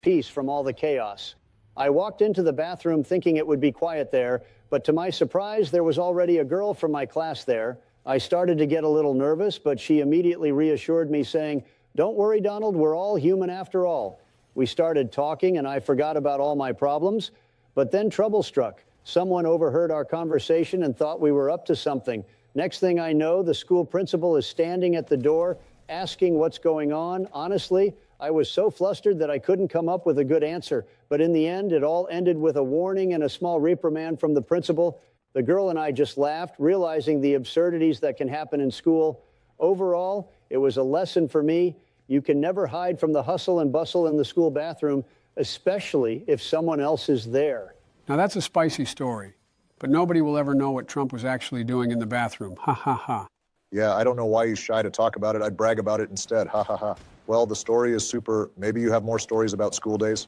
peace from all the chaos. I walked into the bathroom thinking it would be quiet there, but to my surprise, there was already a girl from my class there. I started to get a little nervous, but she immediately reassured me, saying, "Don't worry, Donald, we're all human after all." We started talking, and I forgot about all my problems, but then trouble struck. Someone overheard our conversation and thought we were up to something. Next thing I know, the school principal is standing at the door, asking what's going on. Honestly, I was so flustered that I couldn't come up with a good answer. But in the end, it all ended with a warning and a small reprimand from the principal. The girl and I just laughed, realizing the absurdities that can happen in school. Overall, it was a lesson for me. You can never hide from the hustle and bustle in the school bathroom, especially if someone else is there. Now that's a spicy story, but nobody will ever know what Trump was actually doing in the bathroom. Ha ha ha. Yeah, I don't know why he's shy to talk about it. I'd brag about it instead. Ha ha ha. Well, the story is super. Maybe you have more stories about school days?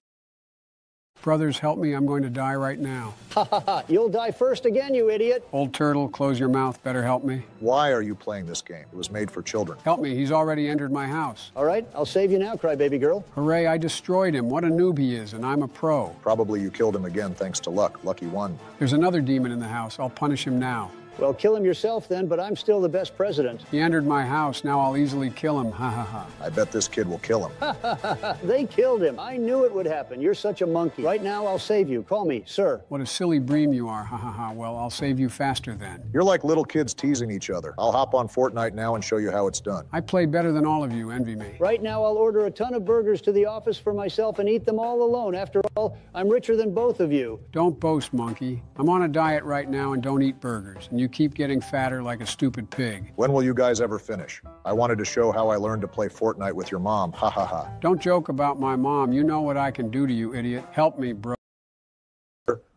Brothers, help me. I'm going to die right now. Ha ha ha. You'll die first again, you idiot. Old turtle, close your mouth. Better help me. Why are you playing this game? It was made for children. Help me. He's already entered my house. All right, I'll save you now, crybaby girl. Hooray, I destroyed him. What a noob he is, and I'm a pro. Probably you killed him again thanks to luck. Lucky one. There's another demon in the house. I'll punish him now. Well, kill him yourself then, but I'm still the best president. He entered my house. Now I'll easily kill him. Ha ha ha. I bet this kid will kill him. Ha ha ha ha. They killed him. I knew it would happen. You're such a monkey. Right now, I'll save you. Call me, sir. What a silly bream you are. Ha ha ha. Well, I'll save you faster then. You're like little kids teasing each other. I'll hop on Fortnite now and show you how it's done. I play better than all of you. Envy me. Right now, I'll order a ton of burgers to the office for myself and eat them all alone. After all, I'm richer than both of you. Don't boast, monkey. I'm on a diet right now and don't eat burgers. And you keep getting fatter like a stupid pig. When will you guys ever finish? I wanted to show how I learned to play Fortnite with your mom. Ha ha ha. Don't joke about my mom. You know what I can do to you, idiot. Help me, bro.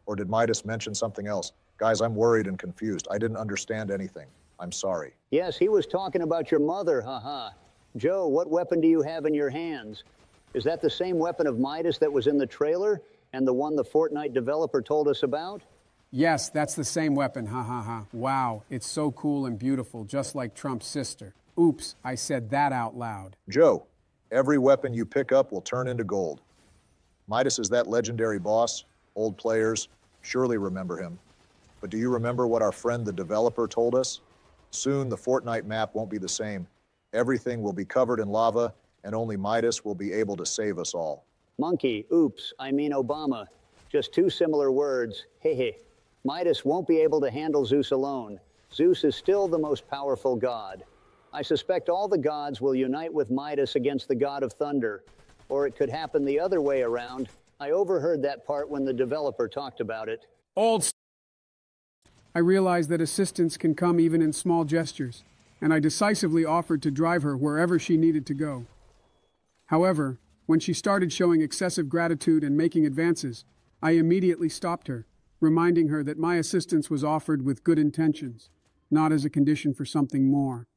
Or did Midas mention something else? Guys, I'm worried and confused. I didn't understand anything. I'm sorry. Yes, he was talking about your mother, haha. Joe, what weapon do you have in your hands? Is that the same weapon of Midas that was in the trailer and the one the Fortnite developer told us about? Yes, that's the same weapon, ha ha ha. Wow, it's so cool and beautiful, just like Trump's sister. Oops, I said that out loud. Joe, every weapon you pick up will turn into gold. Midas is that legendary boss. Old players surely remember him. But do you remember what our friend the developer told us? Soon the Fortnite map won't be the same. Everything will be covered in lava, and only Midas will be able to save us all. Monkey, oops, I mean Obama. Just two similar words, hehe. Midas won't be able to handle Zeus alone. Zeus is still the most powerful god. I suspect all the gods will unite with Midas against the god of thunder. Or it could happen the other way around. I overheard that part when the developer talked about it. I realized that assistance can come even in small gestures, and I decisively offered to drive her wherever she needed to go. However, when she started showing excessive gratitude and making advances, I immediately stopped her, reminding her that my assistance was offered with good intentions, not as a condition for something more.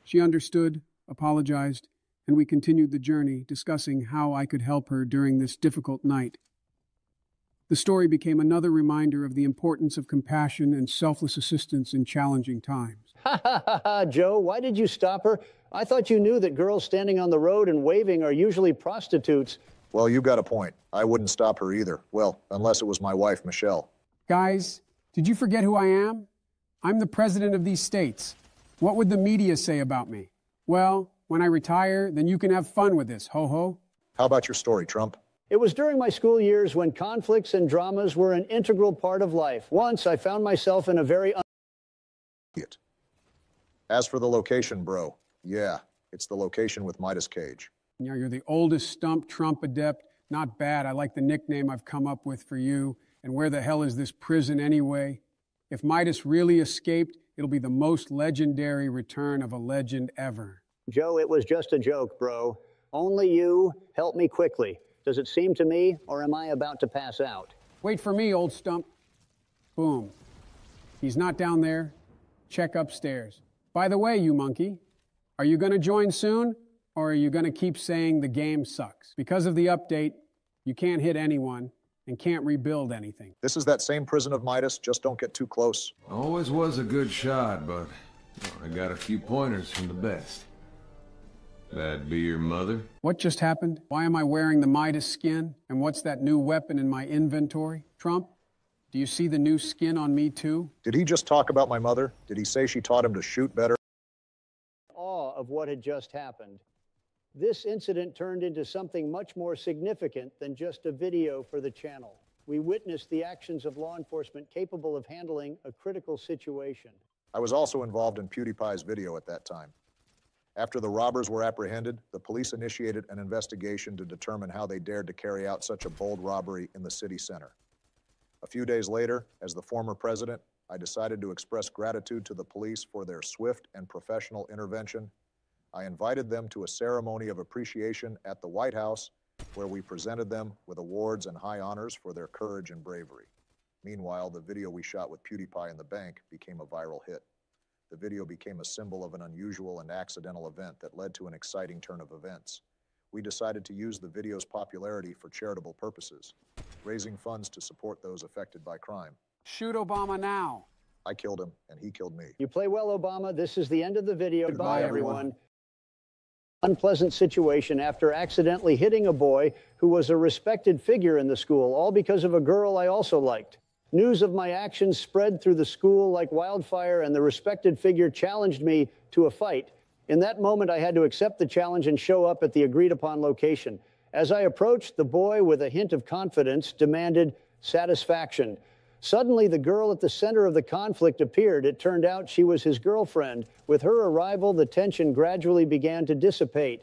She understood, apologized, and we continued the journey, discussing how I could help her during this difficult night. The story became another reminder of the importance of compassion and selfless assistance in challenging times. Ha ha ha ha, Joe, why did you stop her? I thought you knew that girls standing on the road and waving are usually prostitutes. Well, you got a point. I wouldn't stop her either. Well, unless it was my wife, Michelle. Guys, did you forget who I am? I'm the president of these states. What would the media say about me? Well, when I retire, then you can have fun with this, ho-ho. How about your story, Trump? It was during my school years when conflicts and dramas were an integral part of life. Once I found myself in a very As for the location, bro, yeah, it's the location with Midas Cage. Yeah, you're the oldest stump Trump adept. Not bad. I like the nickname I've come up with for you. And where the hell is this prison anyway? If Midas really escaped, it'll be the most legendary return of a legend ever. Joe, it was just a joke, bro. Only you. Help me quickly. Does it seem to me, or am I about to pass out? Wait for me, old stump. Boom. He's not down there. Check upstairs. By the way, you monkey, are you going to join soon? Or are you going to keep saying the game sucks? Because of the update, you can't hit anyone and can't rebuild anything. This is that same prison of Midas, just don't get too close. Always was a good shot, but I got a few pointers from the best. That'd be your mother? What just happened? Why am I wearing the Midas skin? And what's that new weapon in my inventory? Trump, do you see the new skin on me too? Did he just talk about my mother? Did he say she taught him to shoot better? Awe of what had just happened. This incident turned into something much more significant than just a video for the channel. We witnessed the actions of law enforcement capable of handling a critical situation. I was also involved in PewDiePie's video at that time. After the robbers were apprehended, the police initiated an investigation to determine how they dared to carry out such a bold robbery in the city center. A few days later, as the former president, I decided to express gratitude to the police for their swift and professional intervention. I invited them to a ceremony of appreciation at the White House, where we presented them with awards and high honors for their courage and bravery. Meanwhile, the video we shot with PewDiePie in the bank became a viral hit. The video became a symbol of an unusual and accidental event that led to an exciting turn of events. We decided to use the video's popularity for charitable purposes, raising funds to support those affected by crime. Shoot Obama now. I killed him, and he killed me. You play well, Obama. This is the end of the video. Goodbye, everyone. Unpleasant situation after accidentally hitting a boy who was a respected figure in the school, all because of a girl I also liked. News of my actions spread through the school like wildfire, and the respected figure challenged me to a fight. In that moment, I had to accept the challenge and show up at the agreed-upon location. As I approached, the boy, with a hint of confidence, demanded satisfaction. Suddenly, the girl at the center of the conflict appeared. It turned out she was his girlfriend. With her arrival, the tension gradually began to dissipate.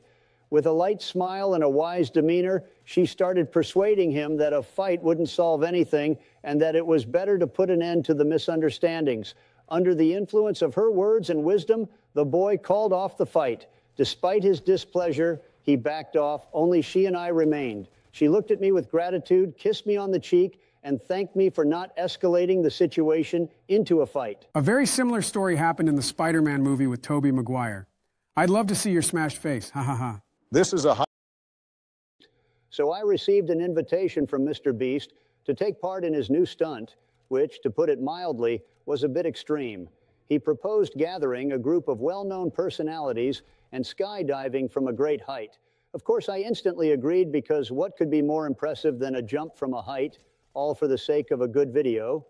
With a light smile and a wise demeanor, she started persuading him that a fight wouldn't solve anything and that it was better to put an end to the misunderstandings. Under the influence of her words and wisdom, the boy called off the fight. Despite his displeasure, he backed off. Only she and I remained. She looked at me with gratitude, kissed me on the cheek, and thanked me for not escalating the situation into a fight. A very similar story happened in the Spider-Man movie with Tobey Maguire. I'd love to see your smashed face. Ha ha ha. This is a So I received an invitation from Mr. Beast to take part in his new stunt, which, to put it mildly, was a bit extreme. He proposed gathering a group of well-known personalities and skydiving from a great height. Of course, I instantly agreed, because what could be more impressive than a jump from a height, all for the sake of a good video?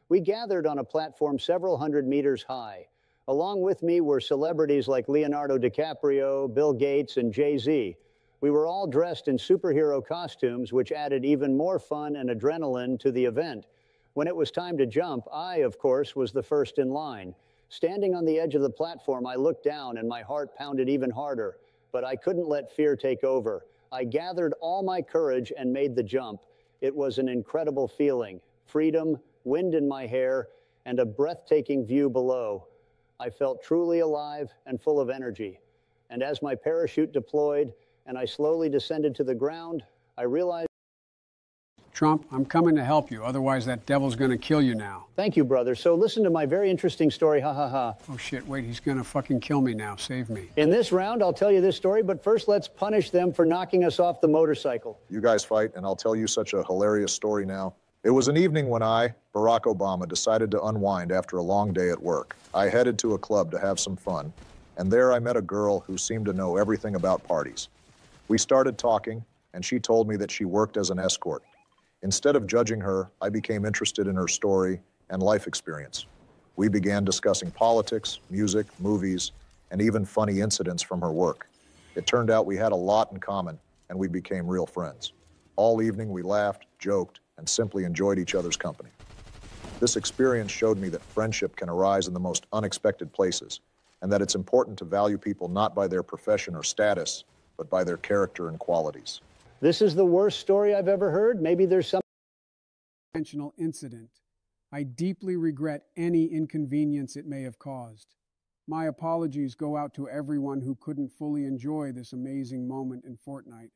We gathered on a platform several hundred meters high. Along with me were celebrities like Leonardo DiCaprio, Bill Gates, and Jay-Z. We were all dressed in superhero costumes, which added even more fun and adrenaline to the event. When it was time to jump, I, of course, was the first in line. Standing on the edge of the platform, I looked down and my heart pounded even harder. But I couldn't let fear take over. I gathered all my courage and made the jump. It was an incredible feeling. Freedom, wind in my hair, and a breathtaking view below. I felt truly alive and full of energy. And as my parachute deployed and I slowly descended to the ground, I realized... Trump, I'm coming to help you. Otherwise, that devil's going to kill you now. Thank you, brother. So listen to my very interesting story. Ha ha ha. Oh, shit. Wait, he's going to fucking kill me now. Save me. In this round, I'll tell you this story, but first let's punish them for knocking us off the motorcycle. You guys fight, and I'll tell you such a hilarious story now. It was an evening when I, Barack Obama, decided to unwind after a long day at work. I headed to a club to have some fun, and there I met a girl who seemed to know everything about parties. We started talking, and she told me that she worked as an escort. Instead of judging her, I became interested in her story and life experience. We began discussing politics, music, movies, and even funny incidents from her work. It turned out we had a lot in common, and we became real friends. All evening we laughed, joked, and simply enjoyed each other's company. This experience showed me that friendship can arise in the most unexpected places, and that it's important to value people not by their profession or status, but by their character and qualities. This is the worst story I've ever heard. Maybe there's some Intentional incident. I deeply regret any inconvenience it may have caused. My apologies go out to everyone who couldn't fully enjoy this amazing moment in Fortnite.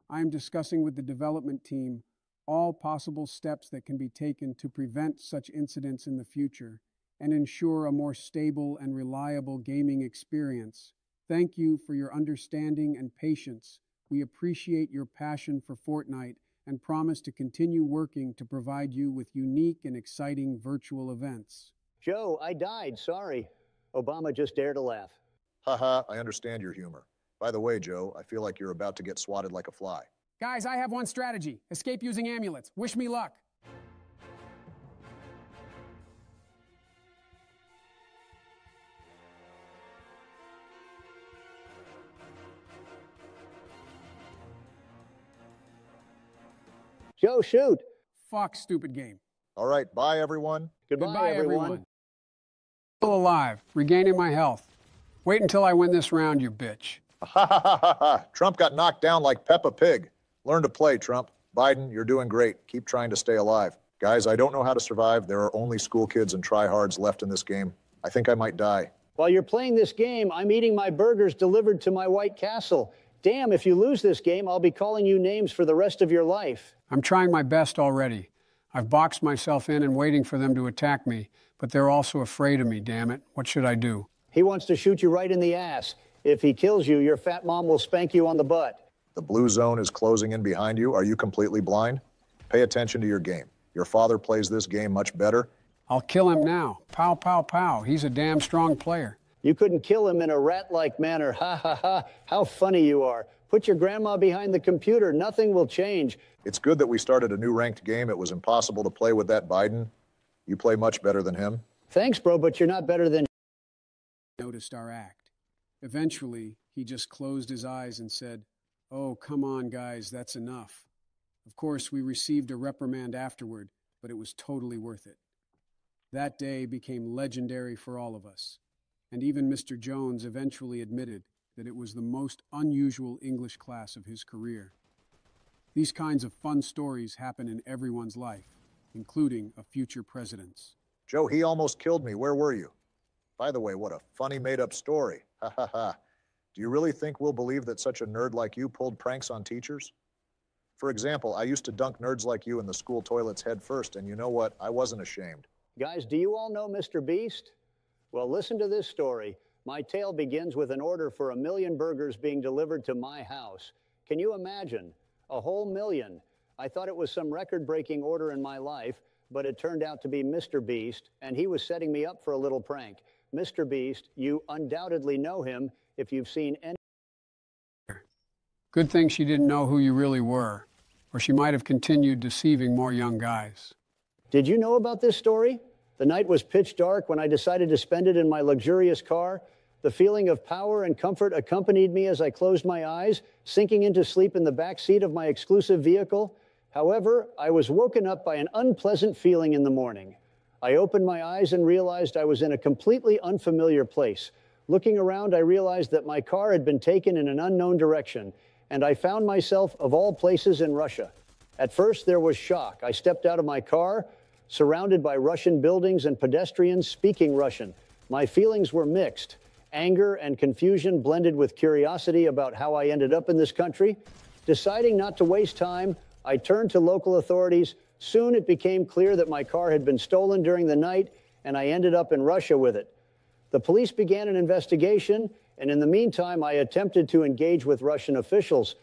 I am discussing with the development team all possible steps that can be taken to prevent such incidents in the future and ensure a more stable and reliable gaming experience. Thank you for your understanding and patience. We appreciate your passion for Fortnite and promise to continue working to provide you with unique and exciting virtual events. Joe, I died. Sorry. Obama just dared to laugh. Haha, I understand your humor. By the way, Joe, I feel like you're about to get swatted like a fly. Guys, I have one strategy. Escape using amulets. Wish me luck. Joe, shoot. Fuck, stupid game. All right, bye, everyone. Goodbye, everyone. Still alive, regaining my health. Wait until I win this round, you bitch. Ha ha ha ha ha. Trump got knocked down like Peppa Pig. Learn to play, Trump. Biden, you're doing great. Keep trying to stay alive. Guys, I don't know how to survive. There are only school kids and tryhards left in this game. I think I might die. While you're playing this game, I'm eating my burgers delivered to my White Castle. Damn, if you lose this game, I'll be calling you names for the rest of your life. I'm trying my best already. I've boxed myself in and waiting for them to attack me, but they're also afraid of me, damn it. What should I do? He wants to shoot you right in the ass. If he kills you, your fat mom will spank you on the butt. The blue zone is closing in behind you. Are you completely blind? Pay attention to your game. Your father plays this game much better. I'll kill him now. Pow, pow, pow. He's a damn strong player. You couldn't kill him in a rat-like manner. Ha, ha, ha. How funny you are. Put your grandma behind the computer. Nothing will change. It's good that we started a new ranked game. It was impossible to play with that Biden. You play much better than him. Thanks, bro, but you're not better than... Noticed our act. Eventually, he just closed his eyes and said, "Oh, come on, guys, that's enough." Of course, we received a reprimand afterward, but it was totally worth it. That day became legendary for all of us, and even Mr. Jones eventually admitted that it was the most unusual English class of his career. These kinds of fun stories happen in everyone's life, including a future president's. Joe, he almost killed me. Where were you? By the way, what a funny made-up story. Ha ha ha. Do you really think we'll believe that such a nerd like you pulled pranks on teachers? For example, I used to dunk nerds like you in the school toilets head first, and you know what? I wasn't ashamed. Guys, do you all know Mr. Beast? Well, listen to this story. My tale begins with an order for 1 million burgers being delivered to my house. Can you imagine? A whole million. I thought it was some record-breaking order in my life, but it turned out to be Mr. Beast, and he was setting me up for a little prank. Mr. Beast, you undoubtedly know him if you've seen any... Good thing she didn't know who you really were, or she might have continued deceiving more young guys. Did you know about this story? The night was pitch dark when I decided to spend it in my luxurious car. The feeling of power and comfort accompanied me as I closed my eyes, sinking into sleep in the back seat of my exclusive vehicle. However, I was woken up by an unpleasant feeling in the morning. I opened my eyes and realized I was in a completely unfamiliar place. Looking around, I realized that my car had been taken in an unknown direction, and I found myself, of all places, in Russia. At first, there was shock. I stepped out of my car, surrounded by Russian buildings and pedestrians speaking Russian. My feelings were mixed. Anger and confusion blended with curiosity about how I ended up in this country. Deciding not to waste time, I turned to local authorities. Soon it became clear that my car had been stolen during the night, and I ended up in Russia with it. The police began an investigation, and in the meantime, I attempted to engage with Russian officials.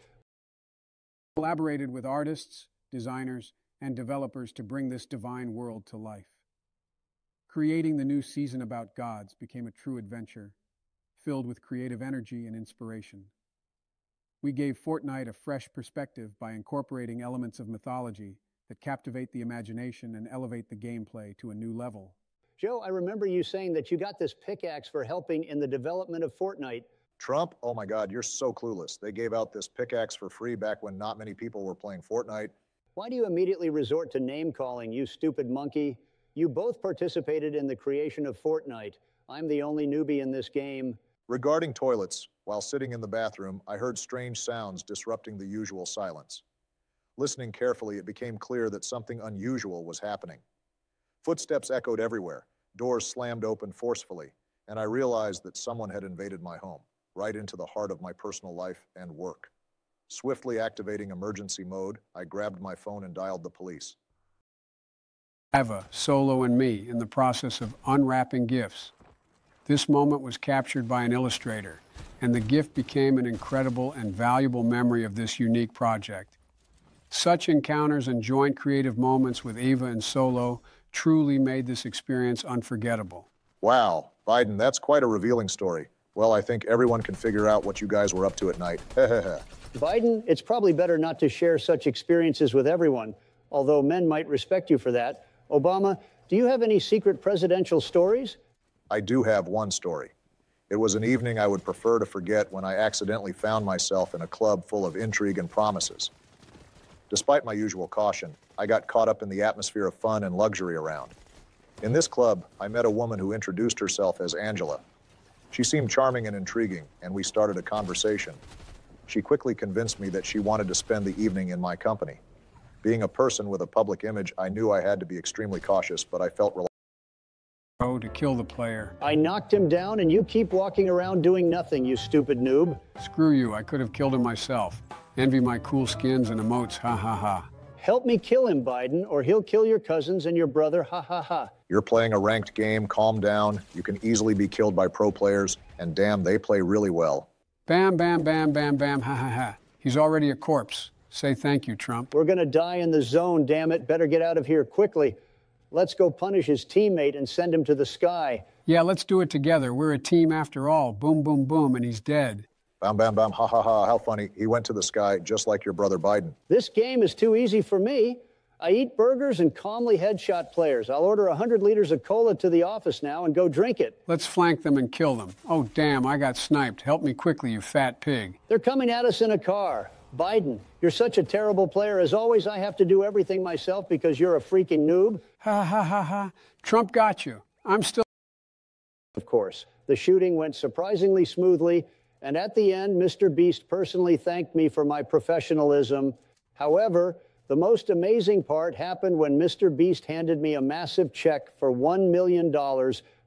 Collaborated with artists, designers, and developers to bring this divine world to life. Creating the new season about gods became a true adventure, filled with creative energy and inspiration. We gave Fortnite a fresh perspective by incorporating elements of mythology that captivate the imagination and elevate the gameplay to a new level. Joe, I remember you saying that you got this pickaxe for helping in the development of Fortnite. Trump? Oh my God, you're so clueless. They gave out this pickaxe for free back when not many people were playing Fortnite. Why do you immediately resort to name-calling, you stupid monkey? You both participated in the creation of Fortnite. I'm the only newbie in this game. Regarding toilets, while sitting in the bathroom, I heard strange sounds disrupting the usual silence. Listening carefully, it became clear that something unusual was happening. Footsteps echoed everywhere, doors slammed open forcefully, and I realized that someone had invaded my home, right into the heart of my personal life and work. Swiftly activating emergency mode, I grabbed my phone and dialed the police. Eva, Solo, and me in the process of unwrapping gifts. This moment was captured by an illustrator, and the gift became an incredible and valuable memory of this unique project. Such encounters and joint creative moments with Eva and Solo truly made this experience unforgettable. Wow, Biden, that's quite a revealing story. Well, I think everyone can figure out what you guys were up to at night. Biden, it's probably better not to share such experiences with everyone, although men might respect you for that. Obama, do you have any secret presidential stories? I do have one story. It was an evening I would prefer to forget when I accidentally found myself in a club full of intrigue and promises. Despite my usual caution, I got caught up in the atmosphere of fun and luxury around. In this club, I met a woman who introduced herself as Angela. She seemed charming and intriguing, and we started a conversation. She quickly convinced me that she wanted to spend the evening in my company. Being a person with a public image, I knew I had to be extremely cautious, but I felt To kill the player. I knocked him down and you keep walking around doing nothing, you stupid noob. Screw you, I could have killed him myself. Envy my cool skins and emotes, ha ha ha. Help me kill him, Biden, or he'll kill your cousins and your brother, ha ha ha. You're playing a ranked game, calm down. You can easily be killed by pro players, and damn, they play really well. Bam, bam, bam, bam, bam, ha ha ha. He's already a corpse. Say thank you, Trump. We're gonna die in the zone, damn it. Better get out of here quickly. Let's go punish his teammate and send him to the sky. Yeah, let's do it together. We're a team after all. Boom, boom, boom, and he's dead. Bam, bam, bam, ha ha ha, how funny. He went to the sky just like your brother Biden. This game is too easy for me. I eat burgers and calmly headshot players. I'll order 100 liters of cola to the office now and go drink it. Let's flank them and kill them. Oh, damn, I got sniped. Help me quickly, you fat pig. They're coming at us in a car. Biden, you're such a terrible player. As always, I have to do everything myself because you're a freaking noob. Ha ha ha ha. Trump got you. I'm still... Of course, the shooting went surprisingly smoothly, and at the end, Mr. Beast personally thanked me for my professionalism. However, the most amazing part happened when Mr. Beast handed me a massive check for $1 million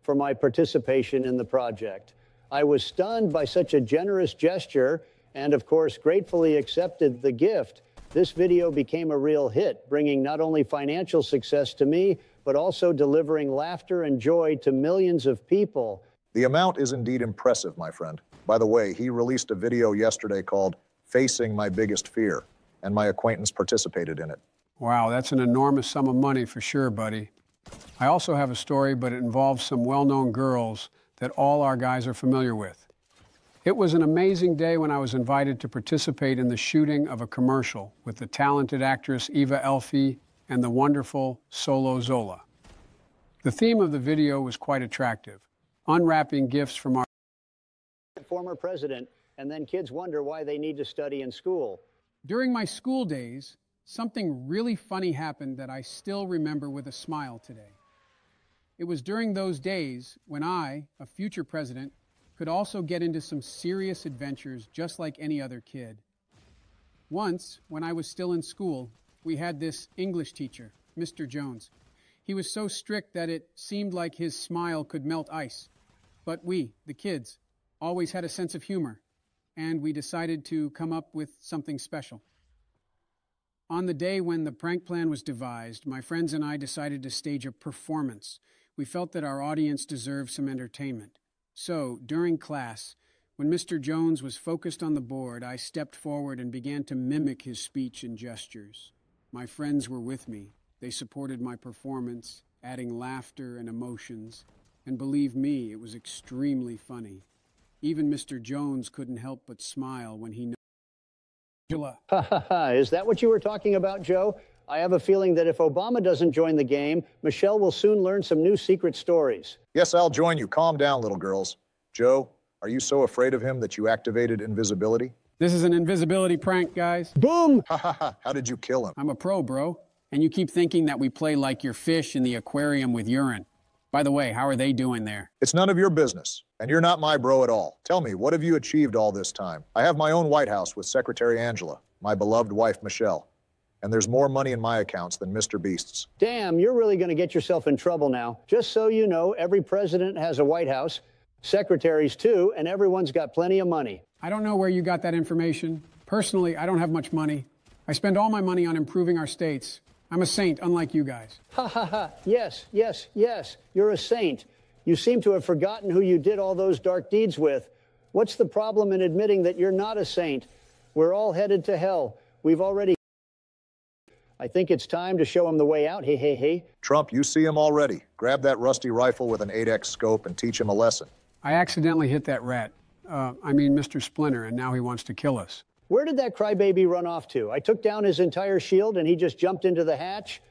for my participation in the project. I was stunned by such a generous gesture and, of course, gratefully accepted the gift. This video became a real hit, bringing not only financial success to me, but also delivering laughter and joy to millions of people. The amount is indeed impressive, my friend. By the way, he released a video yesterday called Facing My Biggest Fear, and my acquaintance participated in it. Wow, that's an enormous sum of money for sure, buddy. I also have a story, but it involves some well-known girls that all our guys are familiar with. It was an amazing day when I was invited to participate in the shooting of a commercial with the talented actress Eva Elfie and the wonderful Solo Zola. The theme of the video was quite attractive, unwrapping gifts from our Former president, and then kids wonder why they need to study in school. During my school days, something really funny happened that I still remember with a smile today. It was during those days when I, a future president, could also get into some serious adventures just like any other kid. Once, when I was still in school, we had this English teacher, Mr. Jones. He was so strict that it seemed like his smile could melt ice. But we, the kids, always had a sense of humor, and we decided to come up with something special. On the day when the prank plan was devised, my friends and I decided to stage a performance. We felt that our audience deserved some entertainment. So, during class, when Mr. Jones was focused on the board, I stepped forward and began to mimic his speech and gestures. My friends were with me. They supported my performance, adding laughter and emotions, and believe me, it was extremely funny. Even Mr. Jones couldn't help but smile when he Ha ha ha, is that what you were talking about, Joe? I have a feeling that if Obama doesn't join the game, Michelle will soon learn some new secret stories. Yes, I'll join you. Calm down, little girls. Joe, are you so afraid of him that you activated invisibility? This is an invisibility prank, guys. Boom! Ha ha ha, how did you kill him? I'm a pro, bro. And you keep thinking that we play like your fish in the aquarium with urine. By the way, how are they doing there? It's none of your business, and you're not my bro at all. Tell me, what have you achieved all this time? I have my own White House with Secretary Angela, my beloved wife, Michelle. And there's more money in my accounts than Mr. Beast's. Damn, you're really going to get yourself in trouble now. Just so you know, every president has a White House, secretaries too, and everyone's got plenty of money. I don't know where you got that information. Personally, I don't have much money. I spend all my money on improving our states. I'm a saint, unlike you guys. Ha ha ha, yes, yes, yes, you're a saint. You seem to have forgotten who you did all those dark deeds with. What's the problem in admitting that you're not a saint? We're all headed to hell. We've already... I think it's time to show him the way out, hey, hey, hey. Trump, you see him already. Grab that rusty rifle with an 8X scope and teach him a lesson. I accidentally hit that rat. I mean Mr. Splinter, and now he wants to kill us. Where did that crybaby run off to? I took down his entire shield and he just jumped into the hatch?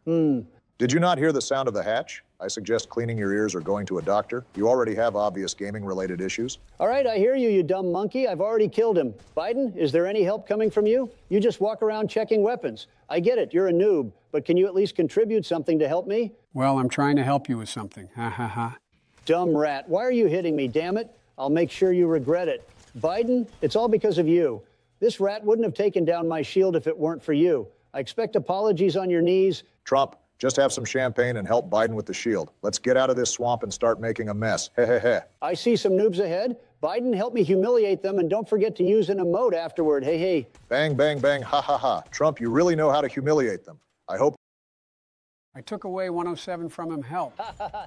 Did you not hear the sound of the hatch? I suggest cleaning your ears or going to a doctor. You already have obvious gaming-related issues. All right, I hear you, you dumb monkey. I've already killed him. Biden, is there any help coming from you? You just walk around checking weapons. I get it, you're a noob, but can you at least contribute something to help me? Well, I'm trying to help you with something. Ha ha ha. Dumb rat, why are you hitting me, damn it? I'll make sure you regret it. Biden, it's all because of you. This rat wouldn't have taken down my shield if it weren't for you. I expect apologies on your knees. Trump, just have some champagne and help Biden with the shield. Let's get out of this swamp and start making a mess. Heh heh heh. I see some noobs ahead. Biden, help me humiliate them, and don't forget to use an emote afterward. Hey, hey. Bang, bang, bang, ha ha ha. Trump, you really know how to humiliate them. I hope. I took away 107 from him. Help.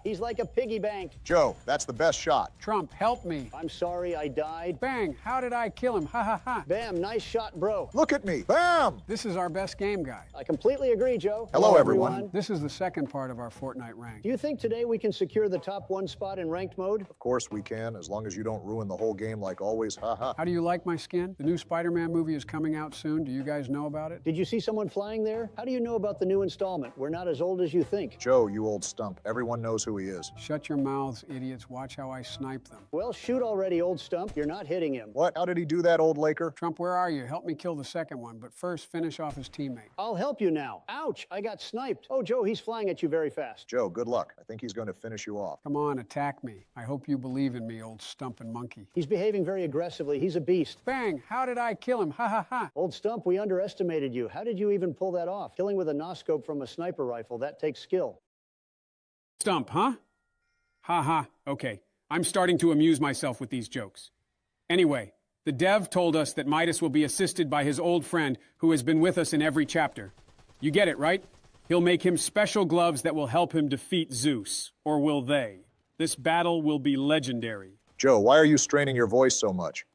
He's like a piggy bank. Joe, that's the best shot. Trump, help me. I'm sorry I died. Bang, how did I kill him? Ha ha ha. Bam, nice shot, bro. Look at me. Bam! This is our best game, guys. I completely agree, Joe. Hello, everyone. This is the second part of our Fortnite rank. Do you think today we can secure the top 1 spot in ranked mode? Of course we can, as long as you don't ruin the whole game like always. Ha ha. How do you like my skin? The new Spider-Man movie is coming out soon. Do you guys know about it? Did you see someone flying there? How do you know about the new installment? We're not as old as you think. Joe, you old stump. Everyone knows who he is. Shut your mouths, idiots. Watch how I snipe them. Well, shoot already, old stump. You're not hitting him. What? How did he do that, old Laker? Trump, where are you? Help me kill the second one, but first finish off his teammate. I'll help you now. Ouch, I got sniped. Oh, Joe, he's flying at you very fast. Joe, good luck. I think he's going to finish you off. Come on, attack me. I hope you believe in me, old stumpin' monkey. He's behaving very aggressively. He's a beast. Bang! How did I kill him? Ha ha ha. Old stump, we underestimated you. How did you even pull that off? Killing with a noscope from a sniper rifle, that takes skill. Stump, huh? Ha ha. Okay. I'm starting to amuse myself with these jokes. Anyway, the dev told us that Midas will be assisted by his old friend who has been with us in every chapter. You get it, right? He'll make him special gloves that will help him defeat Zeus. Or will they? This battle will be legendary. Joe, why are you straining your voice so much?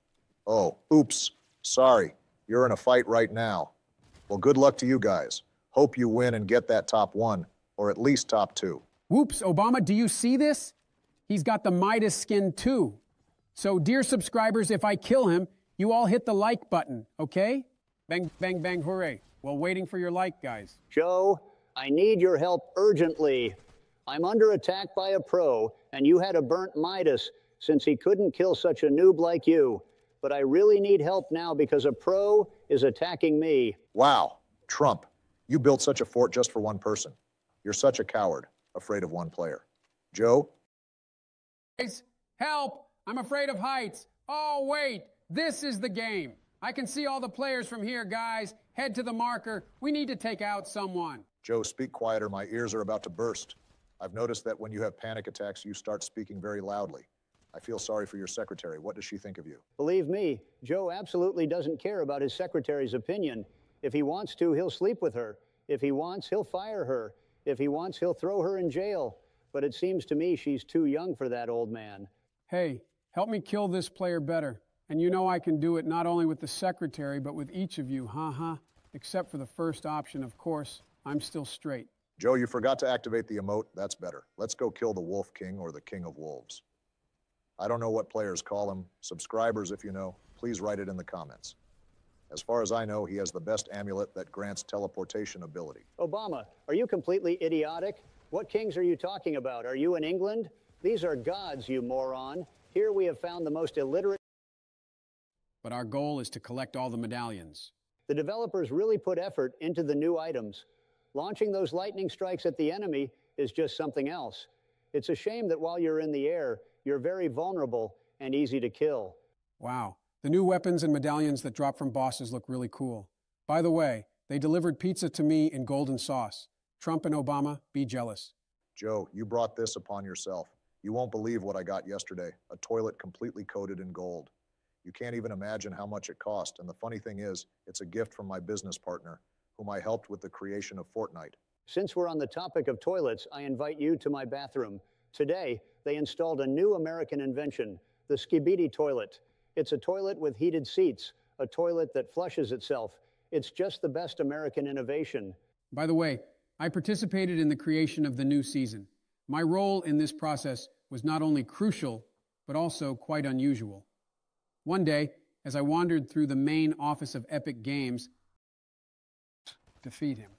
Oh, oops. Sorry. You're in a fight right now. Well, good luck to you guys. Hope you win and get that top 1, or at least top 2. Whoops, Obama, do you see this? He's got the Midas skin too. So, dear subscribers, if I kill him, you all hit the like button, okay? Bang, bang, bang, hooray. Well, waiting for your like, guys. Joe, I need your help urgently. I'm under attack by a pro, and you had a burnt Midas since he couldn't kill such a noob like you. But I really need help now because a pro is attacking me. Wow. Trump, you built such a fort just for one person. You're such a coward, afraid of one player. Joe? Guys, help! I'm afraid of heights. Oh, wait, this is the game. I can see all the players from here, guys. Head to the marker. We need to take out someone. Joe, speak quieter. My ears are about to burst. I've noticed that when you have panic attacks, you start speaking very loudly. I feel sorry for your secretary. What does she think of you? Believe me, Joe absolutely doesn't care about his secretary's opinion. If he wants to, he'll sleep with her. If he wants, he'll fire her. If he wants, he'll throw her in jail. But it seems to me she's too young for that old man. Hey, help me kill this player better. And you know I can do it not only with the secretary, but with each of you, ha. Except for the first option, of course. I'm still straight. Joe, you forgot to activate the emote. That's better. Let's go kill the Wolf King or the King of Wolves. I don't know what players call him. Subscribers, if you know, please write it in the comments. As far as I know, he has the best amulet that grants teleportation ability. Obama, are you completely idiotic? What kings are you talking about? Are you in England? These are gods, you moron. Here we have found the most illiterate. But our goal is to collect all the medallions. The developers really put effort into the new items. Launching those lightning strikes at the enemy is just something else. It's a shame that while you're in the air, you're very vulnerable and easy to kill. Wow. The new weapons and medallions that drop from bosses look really cool. By the way, they delivered pizza to me in golden sauce. Trump and Obama, be jealous. Joe, you brought this upon yourself. You won't believe what I got yesterday. A toilet completely coated in gold. You can't even imagine how much it cost. And the funny thing is, it's a gift from my business partner, whom I helped with the creation of Fortnite. Since we're on the topic of toilets, I invite you to my bathroom. Today, they installed a new American invention, the Skibidi toilet. It's a toilet with heated seats, a toilet that flushes itself. It's just the best American innovation. By the way, I participated in the creation of the new season. My role in this process was not only crucial, but also quite unusual. One day, as I wandered through the main office of Epic Games, defeat him.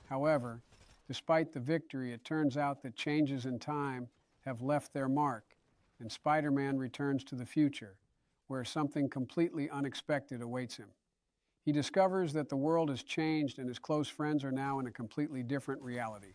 However, despite the victory, it turns out that changes in time have left their mark, and Spider-Man returns to the future, where something completely unexpected awaits him. He discovers that the world has changed and his close friends are now in a completely different reality.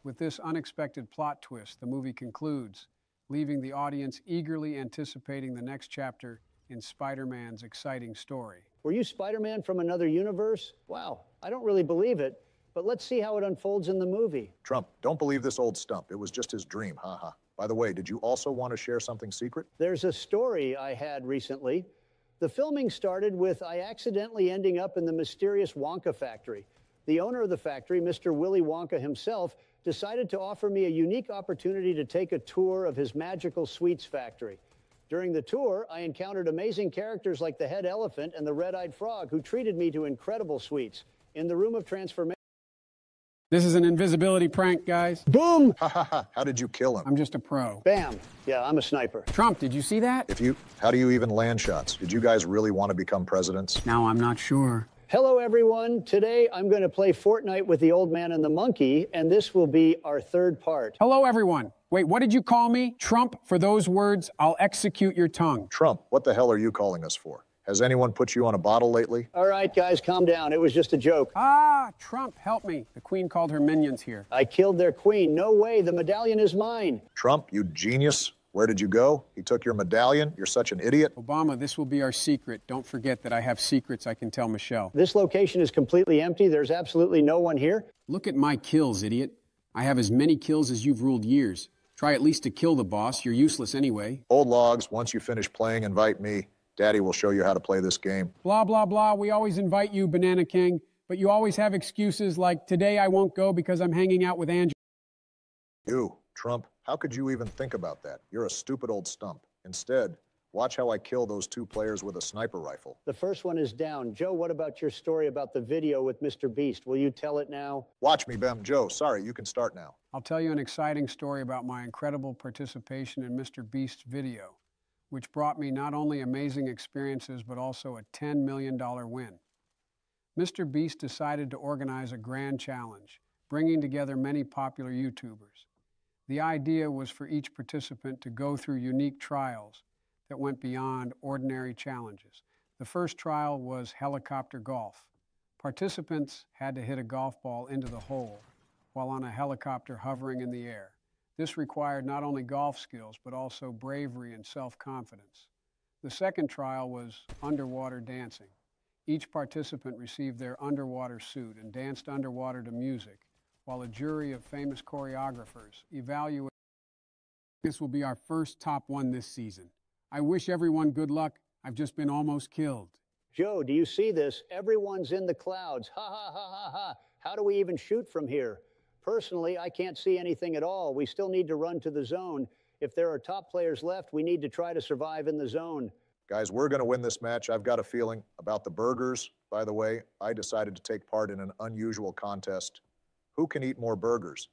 With this unexpected plot twist, the movie concludes, leaving the audience eagerly anticipating the next chapter in Spider-Man's exciting story. Were you Spider-Man from another universe? Wow, I don't really believe it, but let's see how it unfolds in the movie. Trump, don't believe this old stump. It was just his dream, haha. By the way, did you also want to share something secret? There's a story I had recently. The filming started with I accidentally ending up in the mysterious Wonka factory. The owner of the factory, Mr. Willy Wonka himself, decided to offer me a unique opportunity to take a tour of his magical sweets factory. During the tour, I encountered amazing characters like the head elephant and the red-eyed frog who treated me to incredible sweets. In the room of transformation... This is an invisibility prank, guys. Boom! Ha ha ha, how did you kill him? I'm just a pro. Bam! Yeah, I'm a sniper. Trump, did you see that? How do you even land shots? Did you guys really want to become presidents? Now I'm not sure. Hello, everyone. Today, I'm going to play Fortnite with the old man and the monkey, and this will be our third part. Hello, everyone. Wait, what did you call me? Trump, for those words, I'll execute your tongue. Trump, what the hell are you calling us for? Has anyone put you on a bottle lately? All right, guys, calm down. It was just a joke. Ah, Trump, help me. The Queen called her minions here. I killed their queen. No way. The medallion is mine. Trump, you genius. Where did you go? He took your medallion. You're such an idiot. Obama, this will be our secret. Don't forget that I have secrets I can tell Michelle. This location is completely empty. There's absolutely no one here. Look at my kills, idiot. I have as many kills as you've ruled years. Try at least to kill the boss. You're useless anyway. Old logs, once you finish playing, invite me. Daddy will show you how to play this game. Blah, blah, blah. We always invite you, Banana King, but you always have excuses like, today I won't go because I'm hanging out with Andrew. You, Trump, how could you even think about that? You're a stupid old stump. Instead, watch how I kill those two players with a sniper rifle. The first one is down. Joe, what about your story about the video with Mr. Beast? Will you tell it now? Watch me, Bem. Joe, sorry, you can start now. I'll tell you an exciting story about my incredible participation in Mr. Beast's video, which brought me not only amazing experiences, but also a $10 million win. Mr. Beast decided to organize a grand challenge, bringing together many popular YouTubers. The idea was for each participant to go through unique trials that went beyond ordinary challenges. The first trial was helicopter golf. Participants had to hit a golf ball into the hole while on a helicopter hovering in the air. This required not only golf skills, but also bravery and self-confidence. The second trial was underwater dancing. Each participant received their underwater suit and danced underwater to music, while a jury of famous choreographers evaluated. This will be our first top one this season. I wish everyone good luck. I've just been almost killed. Joe, do you see this? Everyone's in the clouds. Ha, ha, ha, ha, ha. How do we even shoot from here? Personally, I can't see anything at all. We still need to run to the zone. If there are top players left, we need to try to survive in the zone. Guys, we're going to win this match. I've got a feeling. About the burgers, by the way, I decided to take part in an unusual contest. Who can eat more burgers?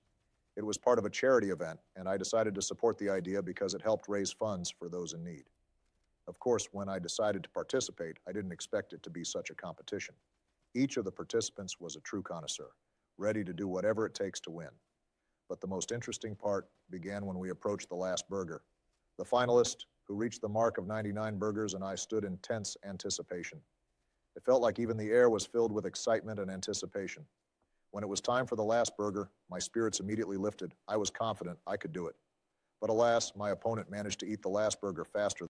It was part of a charity event, and I decided to support the idea because it helped raise funds for those in need. Of course, when I decided to participate, I didn't expect it to be such a competition. Each of the participants was a true connoisseur, ready to do whatever it takes to win. But the most interesting part began when we approached the last burger. The finalist, who reached the mark of 99 burgers, and I stood in tense anticipation. It felt like even the air was filled with excitement and anticipation. When it was time for the last burger, my spirits immediately lifted. I was confident I could do it. But alas, my opponent managed to eat the last burger faster.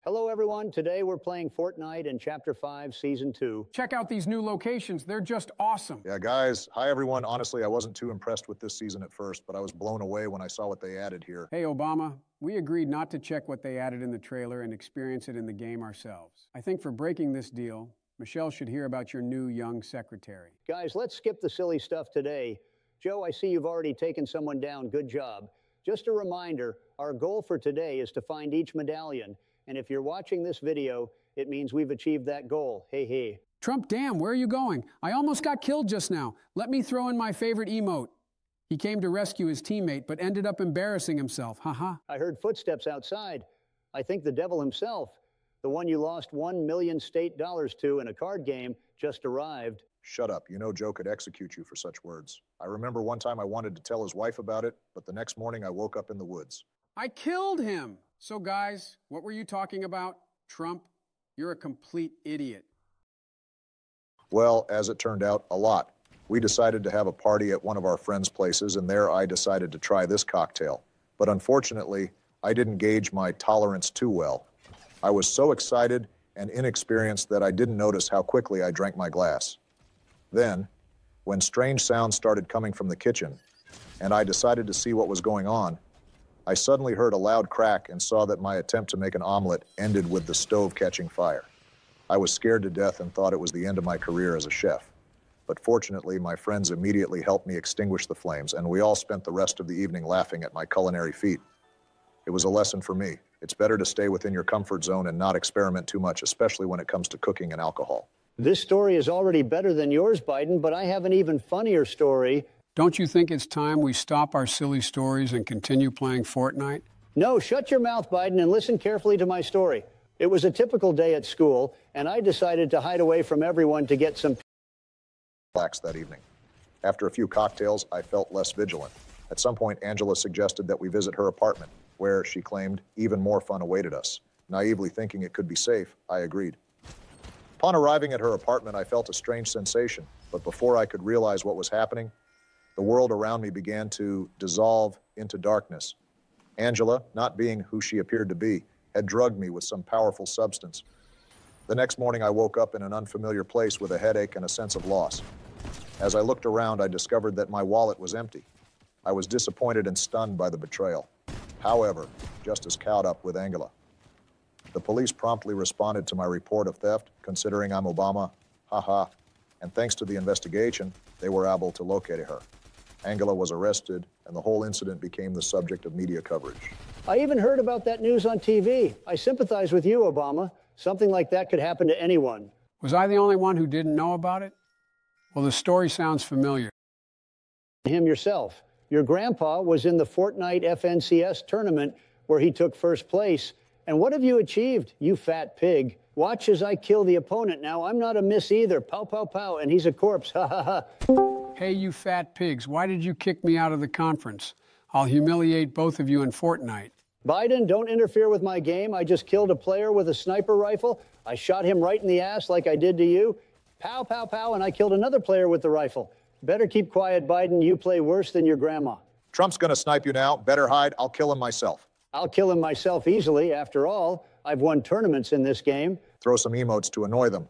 Hello, everyone. Today we're playing Fortnite in Chapter 5, Season 2. Check out these new locations. They're just awesome. Yeah, guys. Hi, everyone. Honestly, I wasn't too impressed with this season at first, but I was blown away when I saw what they added here. Hey, Obama, we agreed not to check what they added in the trailer and experience it in the game ourselves. I think for breaking this deal, Michelle should hear about your new young secretary. Guys, let's skip the silly stuff today. Joe, I see you've already taken someone down. Good job. Just a reminder, our goal for today is to find each medallion. And if you're watching this video, it means we've achieved that goal. Hey, hey. Trump, damn, where are you going? I almost got killed just now. Let me throw in my favorite emote. He came to rescue his teammate, but ended up embarrassing himself. Haha. I heard footsteps outside. I think the devil himself. The one you lost $1 million state dollars to in a card game just arrived. Shut up. You know Joe could execute you for such words. I remember one time I wanted to tell his wife about it, but the next morning I woke up in the woods. I killed him. So guys, what were you talking about? Trump, you're a complete idiot. Well, as it turned out, a lot. We decided to have a party at one of our friends' places, and there I decided to try this cocktail. But unfortunately, I didn't gauge my tolerance too well. I was so excited and inexperienced that I didn't notice how quickly I drank my glass. Then, when strange sounds started coming from the kitchen, and I decided to see what was going on, I suddenly heard a loud crack and saw that my attempt to make an omelet ended with the stove catching fire. I was scared to death and thought it was the end of my career as a chef. But fortunately, my friends immediately helped me extinguish the flames, and we all spent the rest of the evening laughing at my culinary feat. It was a lesson for me. It's better to stay within your comfort zone and not experiment too much, especially when it comes to cooking and alcohol. This story is already better than yours, Biden, but I have an even funnier story. Don't you think it's time we stop our silly stories and continue playing Fortnite? No, shut your mouth, Biden, and listen carefully to my story. It was a typical day at school, and I decided to hide away from everyone to get some Relax that evening. After a few cocktails, I felt less vigilant. At some point, Angela suggested that we visit her apartment, where she claimed even more fun awaited us. Naively thinking it could be safe, I agreed. Upon arriving at her apartment, I felt a strange sensation, but before I could realize what was happening, the world around me began to dissolve into darkness. Angela, not being who she appeared to be, had drugged me with some powerful substance. The next morning, I woke up in an unfamiliar place with a headache and a sense of loss. As I looked around, I discovered that my wallet was empty. I was disappointed and stunned by the betrayal. However, just as caught up with Angela. The police promptly responded to my report of theft, considering I'm Obama, haha, and thanks to the investigation, they were able to locate her. Angela was arrested, and the whole incident became the subject of media coverage. I even heard about that news on TV. I sympathize with you, Obama. Something like that could happen to anyone. Was I the only one who didn't know about it? Well, the story sounds familiar. Him yourself. Your grandpa was in the Fortnite FNCS tournament where he took first place. And what have you achieved, you fat pig? Watch as I kill the opponent now. I'm not a miss either. Pow, pow, pow. And he's a corpse. Ha, ha, ha. Hey, you fat pigs, why did you kick me out of the conference? I'll humiliate both of you in Fortnite. Biden, don't interfere with my game. I just killed a player with a sniper rifle. I shot him right in the ass like I did to you. Pow, pow, pow, and I killed another player with the rifle. Better keep quiet, Biden. You play worse than your grandma. Trump's gonna snipe you now. Better hide. I'll kill him myself. I'll kill him myself easily. After all, I've won tournaments in this game. Throw some emotes to annoy them.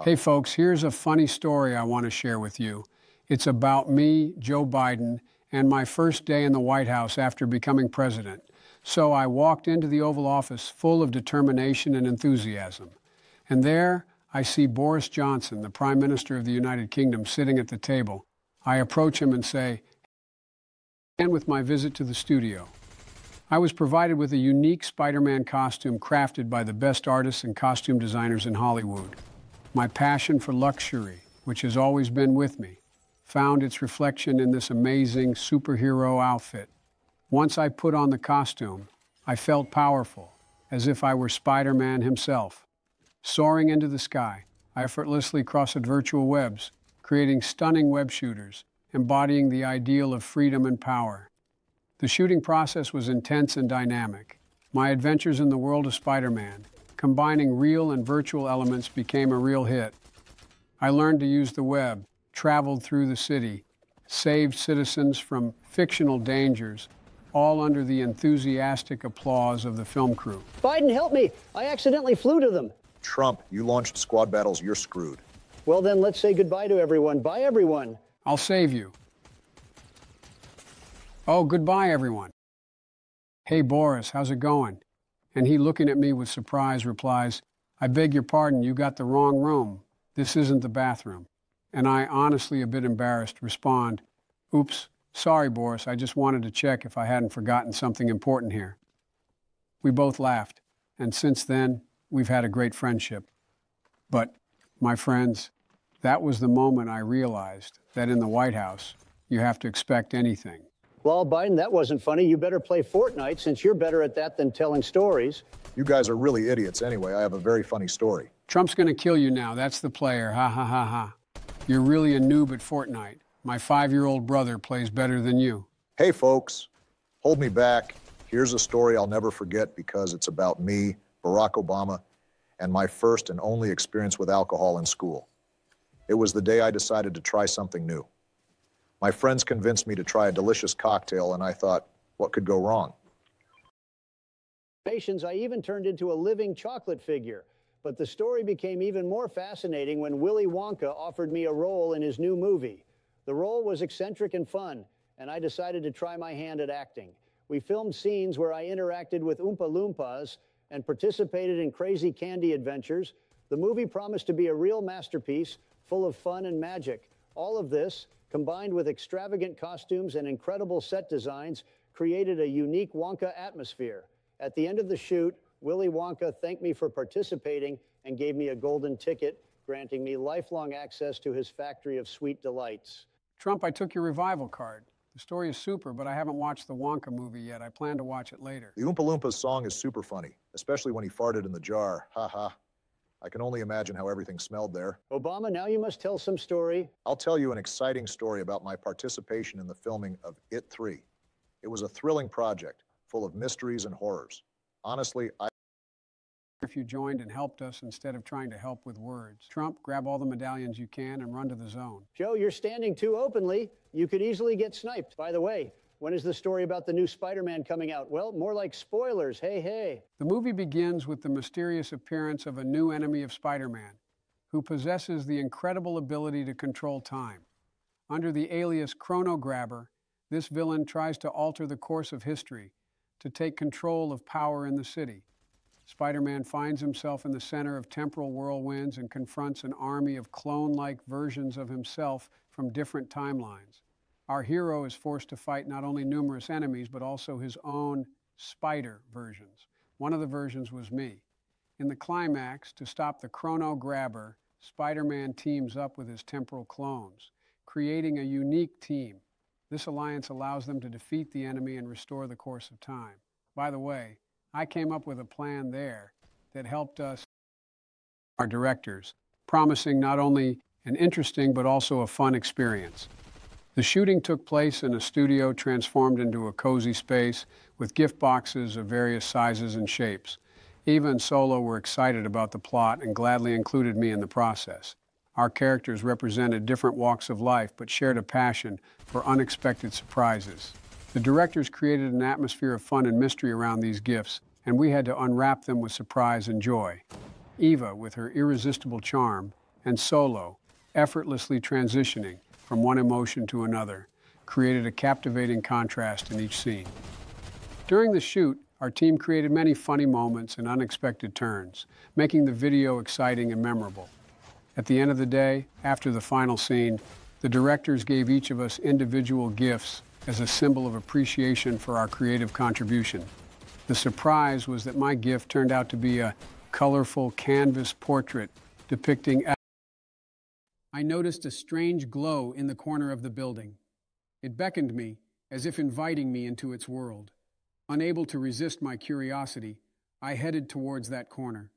Hey, folks, here's a funny story I want to share with you. It's about me, Joe Biden, and my first day in the White House after becoming president. So I walked into the Oval Office full of determination and enthusiasm. And there I see Boris Johnson, the Prime Minister of the United Kingdom, sitting at the table. I approach him and say, and with my visit to the studio. I was provided with a unique Spider-Man costume crafted by the best artists and costume designers in Hollywood. My passion for luxury, which has always been with me, found its reflection in this amazing superhero outfit. Once I put on the costume, I felt powerful, as if I were Spider-Man himself. Soaring into the sky, I effortlessly crossed virtual webs, creating stunning web shooters, embodying the ideal of freedom and power. The shooting process was intense and dynamic. My adventures in the world of Spider-Man, combining real and virtual elements, became a real hit. I learned to use the web, traveled through the city, saved citizens from fictional dangers, all under the enthusiastic applause of the film crew. Biden, help me. I accidentally flew to them. Trump, you launched squad battles, you're screwed. Well, then let's say goodbye to everyone. Bye, everyone. I'll save you. Oh, goodbye, everyone. Hey, Boris, how's it going? And he, looking at me with surprise, replies, I beg your pardon, you got the wrong room. This isn't the bathroom. And I, honestly a bit embarrassed, respond, oops, sorry, Boris, I just wanted to check if I hadn't forgotten something important here. We both laughed, and since then, we've had a great friendship. But, my friends, that was the moment I realized that in the White House, you have to expect anything. Well, Biden, that wasn't funny. You better play Fortnite since you're better at that than telling stories. You guys are really idiots anyway. I have a very funny story. Trump's gonna kill you now. That's the player. Ha ha ha ha. You're really a noob at Fortnite. My 5-year-old brother plays better than you. Hey, folks, hold me back. Here's a story I'll never forget because it's about me, Barack Obama, and my first and only experience with alcohol in school. It was the day I decided to try something new. My friends convinced me to try a delicious cocktail, and I thought, what could go wrong? I even turned into a living chocolate figure. But the story became even more fascinating when Willy Wonka offered me a role in his new movie. The role was eccentric and fun, and I decided to try my hand at acting. We filmed scenes where I interacted with Oompa Loompas and participated in crazy candy adventures. The movie promised to be a real masterpiece, full of fun and magic. All of this, combined with extravagant costumes and incredible set designs, created a unique Wonka atmosphere. At the end of the shoot, Willy Wonka thanked me for participating and gave me a golden ticket, granting me lifelong access to his factory of sweet delights. Trump, I took your revival card. The story is super, but I haven't watched the Wonka movie yet. I plan to watch it later. The Oompa Loompas song is super funny, especially when he farted in the jar. Ha ha. I can only imagine how everything smelled there. Obama, now you must tell some story. I'll tell you an exciting story about my participation in the filming of It 3. It was a thrilling project, full of mysteries and horrors. Honestly, If you joined and helped us instead of trying to help with words. Trump, grab all the medallions you can and run to the zone. Joe, you're standing too openly. You could easily get sniped. By the way, when is the story about the new Spider-Man coming out? Well, more like spoilers. Hey, hey. The movie begins with the mysterious appearance of a new enemy of Spider-Man, who possesses the incredible ability to control time. Under the alias Chrono Grabber, this villain tries to alter the course of history, to take control of power in the city. Spider-Man finds himself in the center of temporal whirlwinds and confronts an army of clone-like versions of himself from different timelines. Our hero is forced to fight not only numerous enemies, but also his own spider versions. One of the versions was me. In the climax, to stop the Chrono Grabber, Spider-Man teams up with his temporal clones, creating a unique team. This alliance allows them to defeat the enemy and restore the course of time. By the way, I came up with a plan there that helped us, our directors, promising not only an interesting but also a fun experience. The shooting took place in a studio transformed into a cozy space with gift boxes of various sizes and shapes. Eva and Solo were excited about the plot and gladly included me in the process. Our characters represented different walks of life but shared a passion for unexpected surprises. The directors created an atmosphere of fun and mystery around these gifts, and we had to unwrap them with surprise and joy. Eva, with her irresistible charm, and Solo, effortlessly transitioning from one emotion to another, created a captivating contrast in each scene. During the shoot, our team created many funny moments and unexpected turns, making the video exciting and memorable. At the end of the day, after the final scene, the directors gave each of us individual gifts as a symbol of appreciation for our creative contribution. The surprise was that my gift turned out to be a colorful canvas portrait depicting. I noticed a strange glow in the corner of the building. It beckoned me, as if inviting me into its world. Unable to resist my curiosity, I headed towards that corner.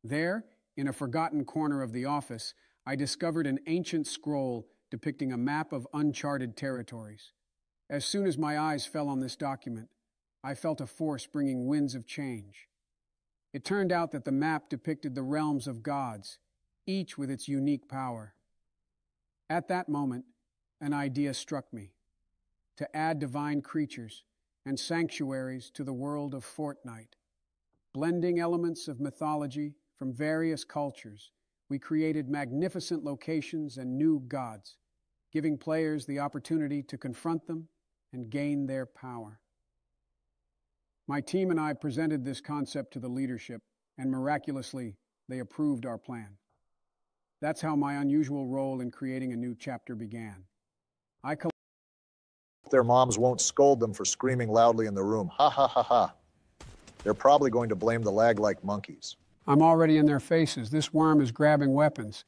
There, in a forgotten corner of the office, I discovered an ancient scroll depicting a map of uncharted territories. As soon as my eyes fell on this document, I felt a force bringing winds of change. It turned out that the map depicted the realms of gods, each with its unique power. At that moment, an idea struck me: to add divine creatures and sanctuaries to the world of Fortnite. Blending elements of mythology from various cultures, we created magnificent locations and new gods, giving players the opportunity to confront them and gain their power. My team and I presented this concept to the leadership, and miraculously, they approved our plan. That's how my unusual role in creating a new chapter began. Their moms won't scold them for screaming loudly in the room. Ha ha ha ha. They're probably going to blame the lag like monkeys. I'm already in their faces. This worm is grabbing weapons.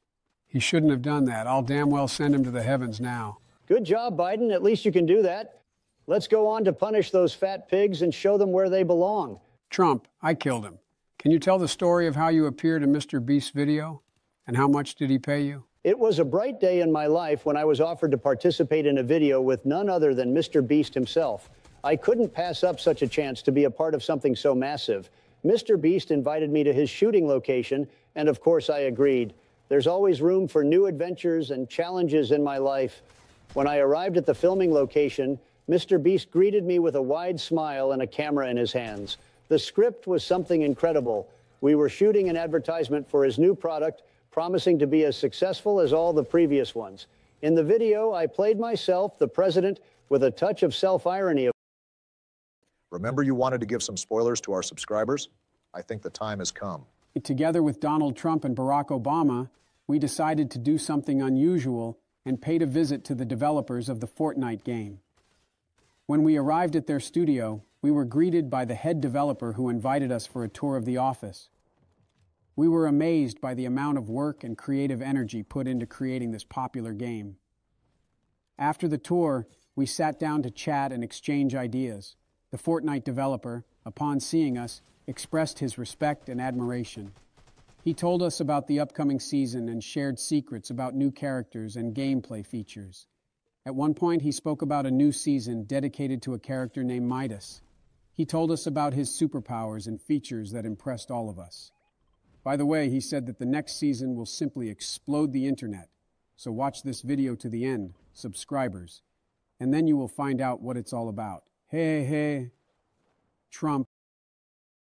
He shouldn't have done that. I'll damn well send him to the heavens now. Good job, Biden. At least you can do that. Let's go on to punish those fat pigs and show them where they belong. Trump, I killed him. Can you tell the story of how you appeared in Mr. Beast's video? And how much did he pay you? It was a bright day in my life when I was offered to participate in a video with none other than Mr. Beast himself. I couldn't pass up such a chance to be a part of something so massive. Mr. Beast invited me to his shooting location, and of course I agreed. There's always room for new adventures and challenges in my life. When I arrived at the filming location, Mr. Beast greeted me with a wide smile and a camera in his hands. The script was something incredible. We were shooting an advertisement for his new product, promising to be as successful as all the previous ones. In the video, I played myself, the president, with a touch of self-irony. Remember you wanted to give some spoilers to our subscribers? I think the time has come. Together with Donald Trump and Barack Obama, we decided to do something unusual and paid a visit to the developers of the Fortnite game. When we arrived at their studio, we were greeted by the head developer who invited us for a tour of the office. We were amazed by the amount of work and creative energy put into creating this popular game. After the tour, we sat down to chat and exchange ideas. The Fortnite developer, upon seeing us, expressed his respect and admiration. He told us about the upcoming season and shared secrets about new characters and gameplay features. At one point, he spoke about a new season dedicated to a character named Midas. He told us about his superpowers and features that impressed all of us. By the way, he said that the next season will simply explode the internet. So watch this video to the end, subscribers, and then you will find out what it's all about. Hey, Trump.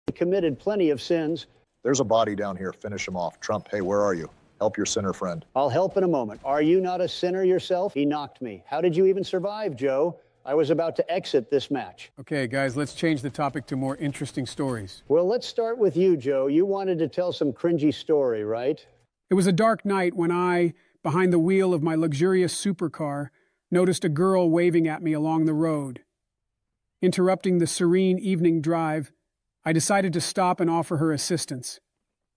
He committed plenty of sins. There's a body down here. Finish him off. Trump, hey, where are you? Help your sinner friend. I'll help in a moment. Are you not a sinner yourself? He knocked me. How did you even survive, Joe? I was about to exit this match. Okay, guys, let's change the topic to more interesting stories. Well, let's start with you, Joe. You wanted to tell some cringy story, right? It was a dark night when I, behind the wheel of my luxurious supercar, noticed a girl waving at me along the road. Interrupting the serene evening drive, I decided to stop and offer her assistance.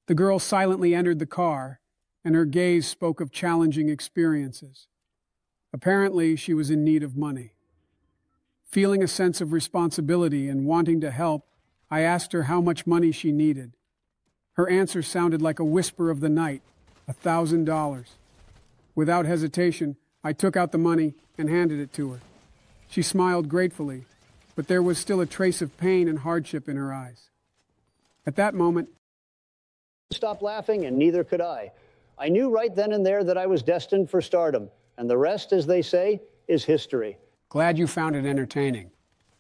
The girl silently entered the car, and her gaze spoke of challenging experiences. Apparently, she was in need of money. Feeling a sense of responsibility and wanting to help, I asked her how much money she needed. Her answer sounded like a whisper of the night, $1,000. Without hesitation, I took out the money and handed it to her. She smiled gratefully, but there was still a trace of pain and hardship in her eyes. At that moment, Stop laughing, and neither could I. I knew right then and there that I was destined for stardom, and the rest, as they say, is history. glad you found it entertaining.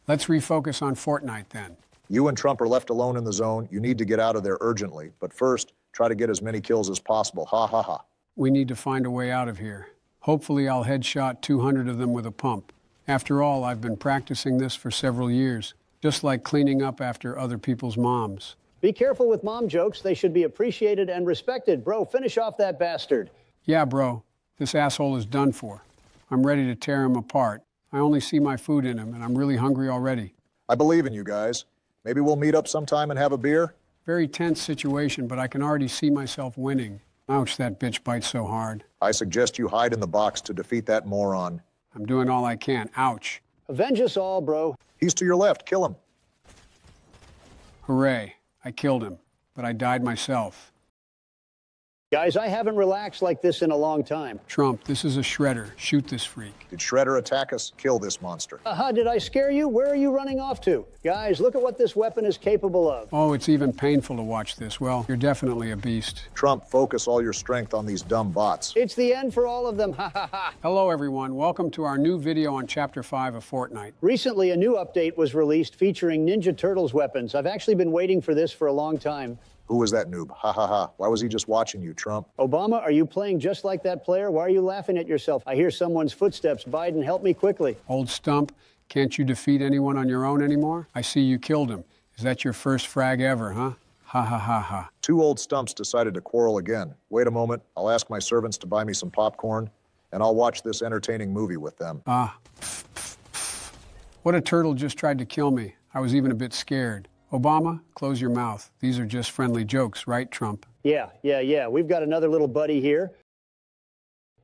Let's refocus on Fortnite then. You and Trump are left alone in the zone. You need to get out of there urgently. But first, try to get as many kills as possible. Ha ha ha. We need to find a way out of here. Hopefully I'll headshot 200 of them with a pump. After all, I've been practicing this for several years, just like cleaning up after other people's moms. Be careful with mom jokes. They should be appreciated and respected. Bro, finish off that bastard. Yeah, bro, this asshole is done for. I'm ready to tear him apart. I only see my food in him, and I'm really hungry already. I believe in you guys. Maybe we'll meet up sometime and have a beer? Very tense situation, but I can already see myself winning. Ouch, that bitch bites so hard. I suggest you hide in the box to defeat that moron. I'm doing all I can. Ouch. Avenge us all, bro. He's to your left. Kill him. Hooray. I killed him, but I died myself. Guys, I haven't relaxed like this in a long time. Trump, this is a shredder. Shoot this freak. Did Shredder attack us? Kill this monster. Aha, did I scare you? Where are you running off to? Guys, look at what this weapon is capable of. Oh, it's even painful to watch this. Well, you're definitely a beast. Trump, focus all your strength on these dumb bots. It's the end for all of them. Ha ha ha. Hello, everyone. Welcome to our new video on Chapter 5 of Fortnite. Recently, a new update was released featuring Ninja Turtles weapons. I've actually been waiting for this for a long time. Who was that noob? Ha ha ha. Why was he just watching you, Trump? Obama, are you playing just like that player? Why are you laughing at yourself? I hear someone's footsteps. Biden, help me quickly. Old stump, can't you defeat anyone on your own anymore? I see you killed him. Is that your first frag ever, huh? Ha ha ha ha. Two old stumps decided to quarrel again. Wait a moment. I'll ask my servants to buy me some popcorn, and I'll watch this entertaining movie with them. What a turtle just tried to kill me. I was even a bit scared. Obama, close your mouth. These are just friendly jokes, right, Trump? Yeah. We've got another little buddy here.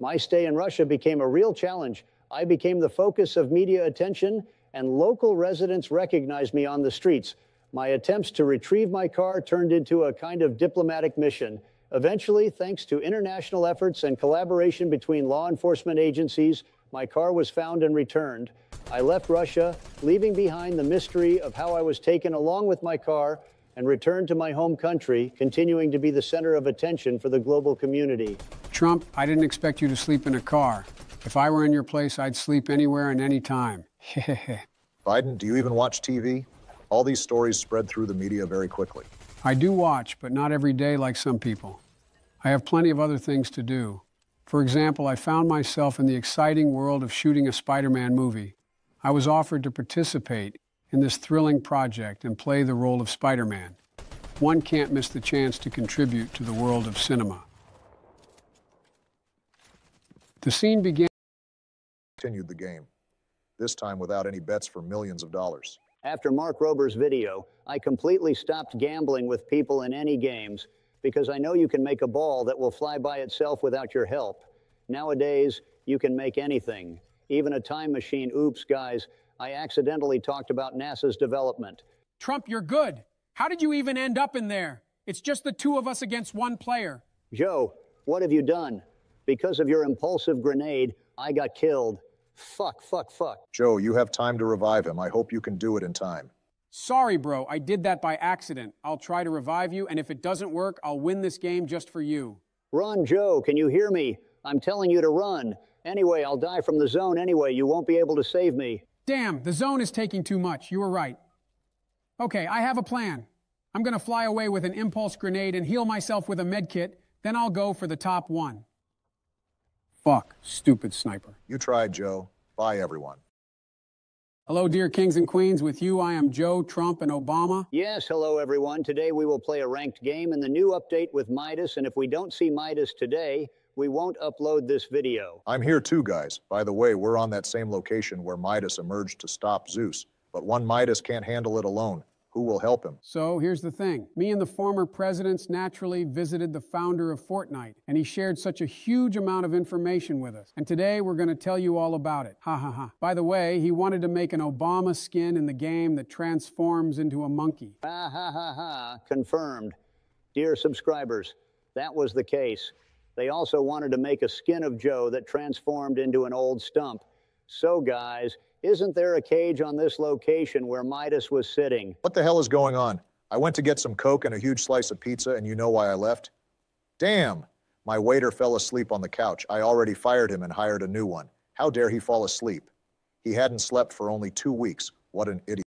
My stay in Russia became a real challenge. I became the focus of media attention, and local residents recognized me on the streets. My attempts to retrieve my car turned into a kind of diplomatic mission. Eventually, thanks to international efforts and collaboration between law enforcement agencies, my car was found and returned. I left Russia, leaving behind the mystery of how I was taken along with my car and returned to my home country, continuing to be the center of attention for the global community. Trump, I didn't expect you to sleep in a car. If I were in your place, I'd sleep anywhere and any time. Biden, do you even watch TV? All these stories spread through the media very quickly. I do watch, but not every day like some people. I have plenty of other things to do. For example, I found myself in the exciting world of shooting a Spider-Man movie. I was offered to participate in this thrilling project and play the role of Spider-Man. One can't miss the chance to contribute to the world of cinema. The scene began. Continued the game, this time without any bets for millions of dollars. After Mark Rober's video, I completely stopped gambling with people in any games because I know you can make a ball that will fly by itself without your help. Nowadays, you can make anything, even a time machine. Oops, guys, I accidentally talked about NASA's development. Trump, you're good. How did you even end up in there? It's just the two of us against one player. Joe, what have you done? Because of your impulsive grenade, I got killed. Fuck. Joe, you have time to revive him. I hope you can do it in time. Sorry, bro. I did that by accident. I'll try to revive you, and if it doesn't work, I'll win this game just for you. Run, Joe. Can you hear me? I'm telling you to run. Anyway, I'll die from the zone anyway. You won't be able to save me. Damn, the zone is taking too much. You were right. Okay, I have a plan. I'm going to fly away with an impulse grenade and heal myself with a med kit. Then I'll go for the top one. Fuck, stupid sniper. You tried, Joe. Bye, everyone. Hello, dear kings and queens. With you, I am Joe, Trump, and Obama. Yes, hello, everyone. Today we will play a ranked game in the new update with Midas, and if we don't see Midas today, we won't upload this video. I'm here too, guys. By the way, we're on that same location where Midas emerged to stop Zeus. But one Midas can't handle it alone. Who will help him? So here's the thing. Me and the former presidents naturally visited the founder of Fortnite, and he shared such a huge amount of information with us. And today we're going to tell you all about it. Ha ha ha. By the way, he wanted to make an Obama skin in the game that transforms into a monkey. Ha ha ha ha. Confirmed. Dear subscribers, that was the case. They also wanted to make a skin of Joe that transformed into an old stump. So guys, isn't there a cage on this location where Midas was sitting? What the hell is going on? I went to get some Coke and a huge slice of pizza, and you know why I left? Damn! My waiter fell asleep on the couch. I already fired him and hired a new one. How dare he fall asleep? He hadn't slept for only 2 weeks. What an idiot.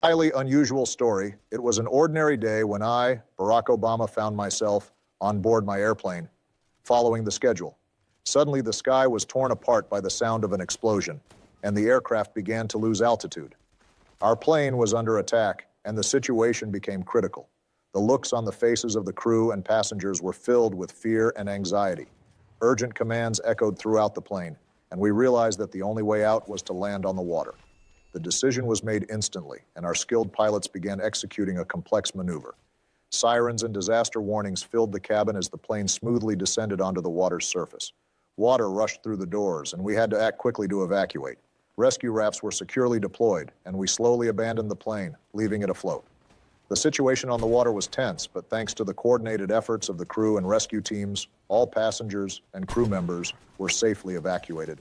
Highly unusual story. It was an ordinary day when I, Barack Obama, found myself on board my airplane, following the schedule. Suddenly, the sky was torn apart by the sound of an explosion, and the aircraft began to lose altitude. Our plane was under attack, and the situation became critical. The looks on the faces of the crew and passengers were filled with fear and anxiety. Urgent commands echoed throughout the plane, and we realized that the only way out was to land on the water. The decision was made instantly, and our skilled pilots began executing a complex maneuver. Sirens and disaster warnings filled the cabin as the plane smoothly descended onto the water's surface. Water rushed through the doors, and we had to act quickly to evacuate. Rescue rafts were securely deployed, and we slowly abandoned the plane, leaving it afloat. The situation on the water was tense, but thanks to the coordinated efforts of the crew and rescue teams, all passengers and crew members were safely evacuated.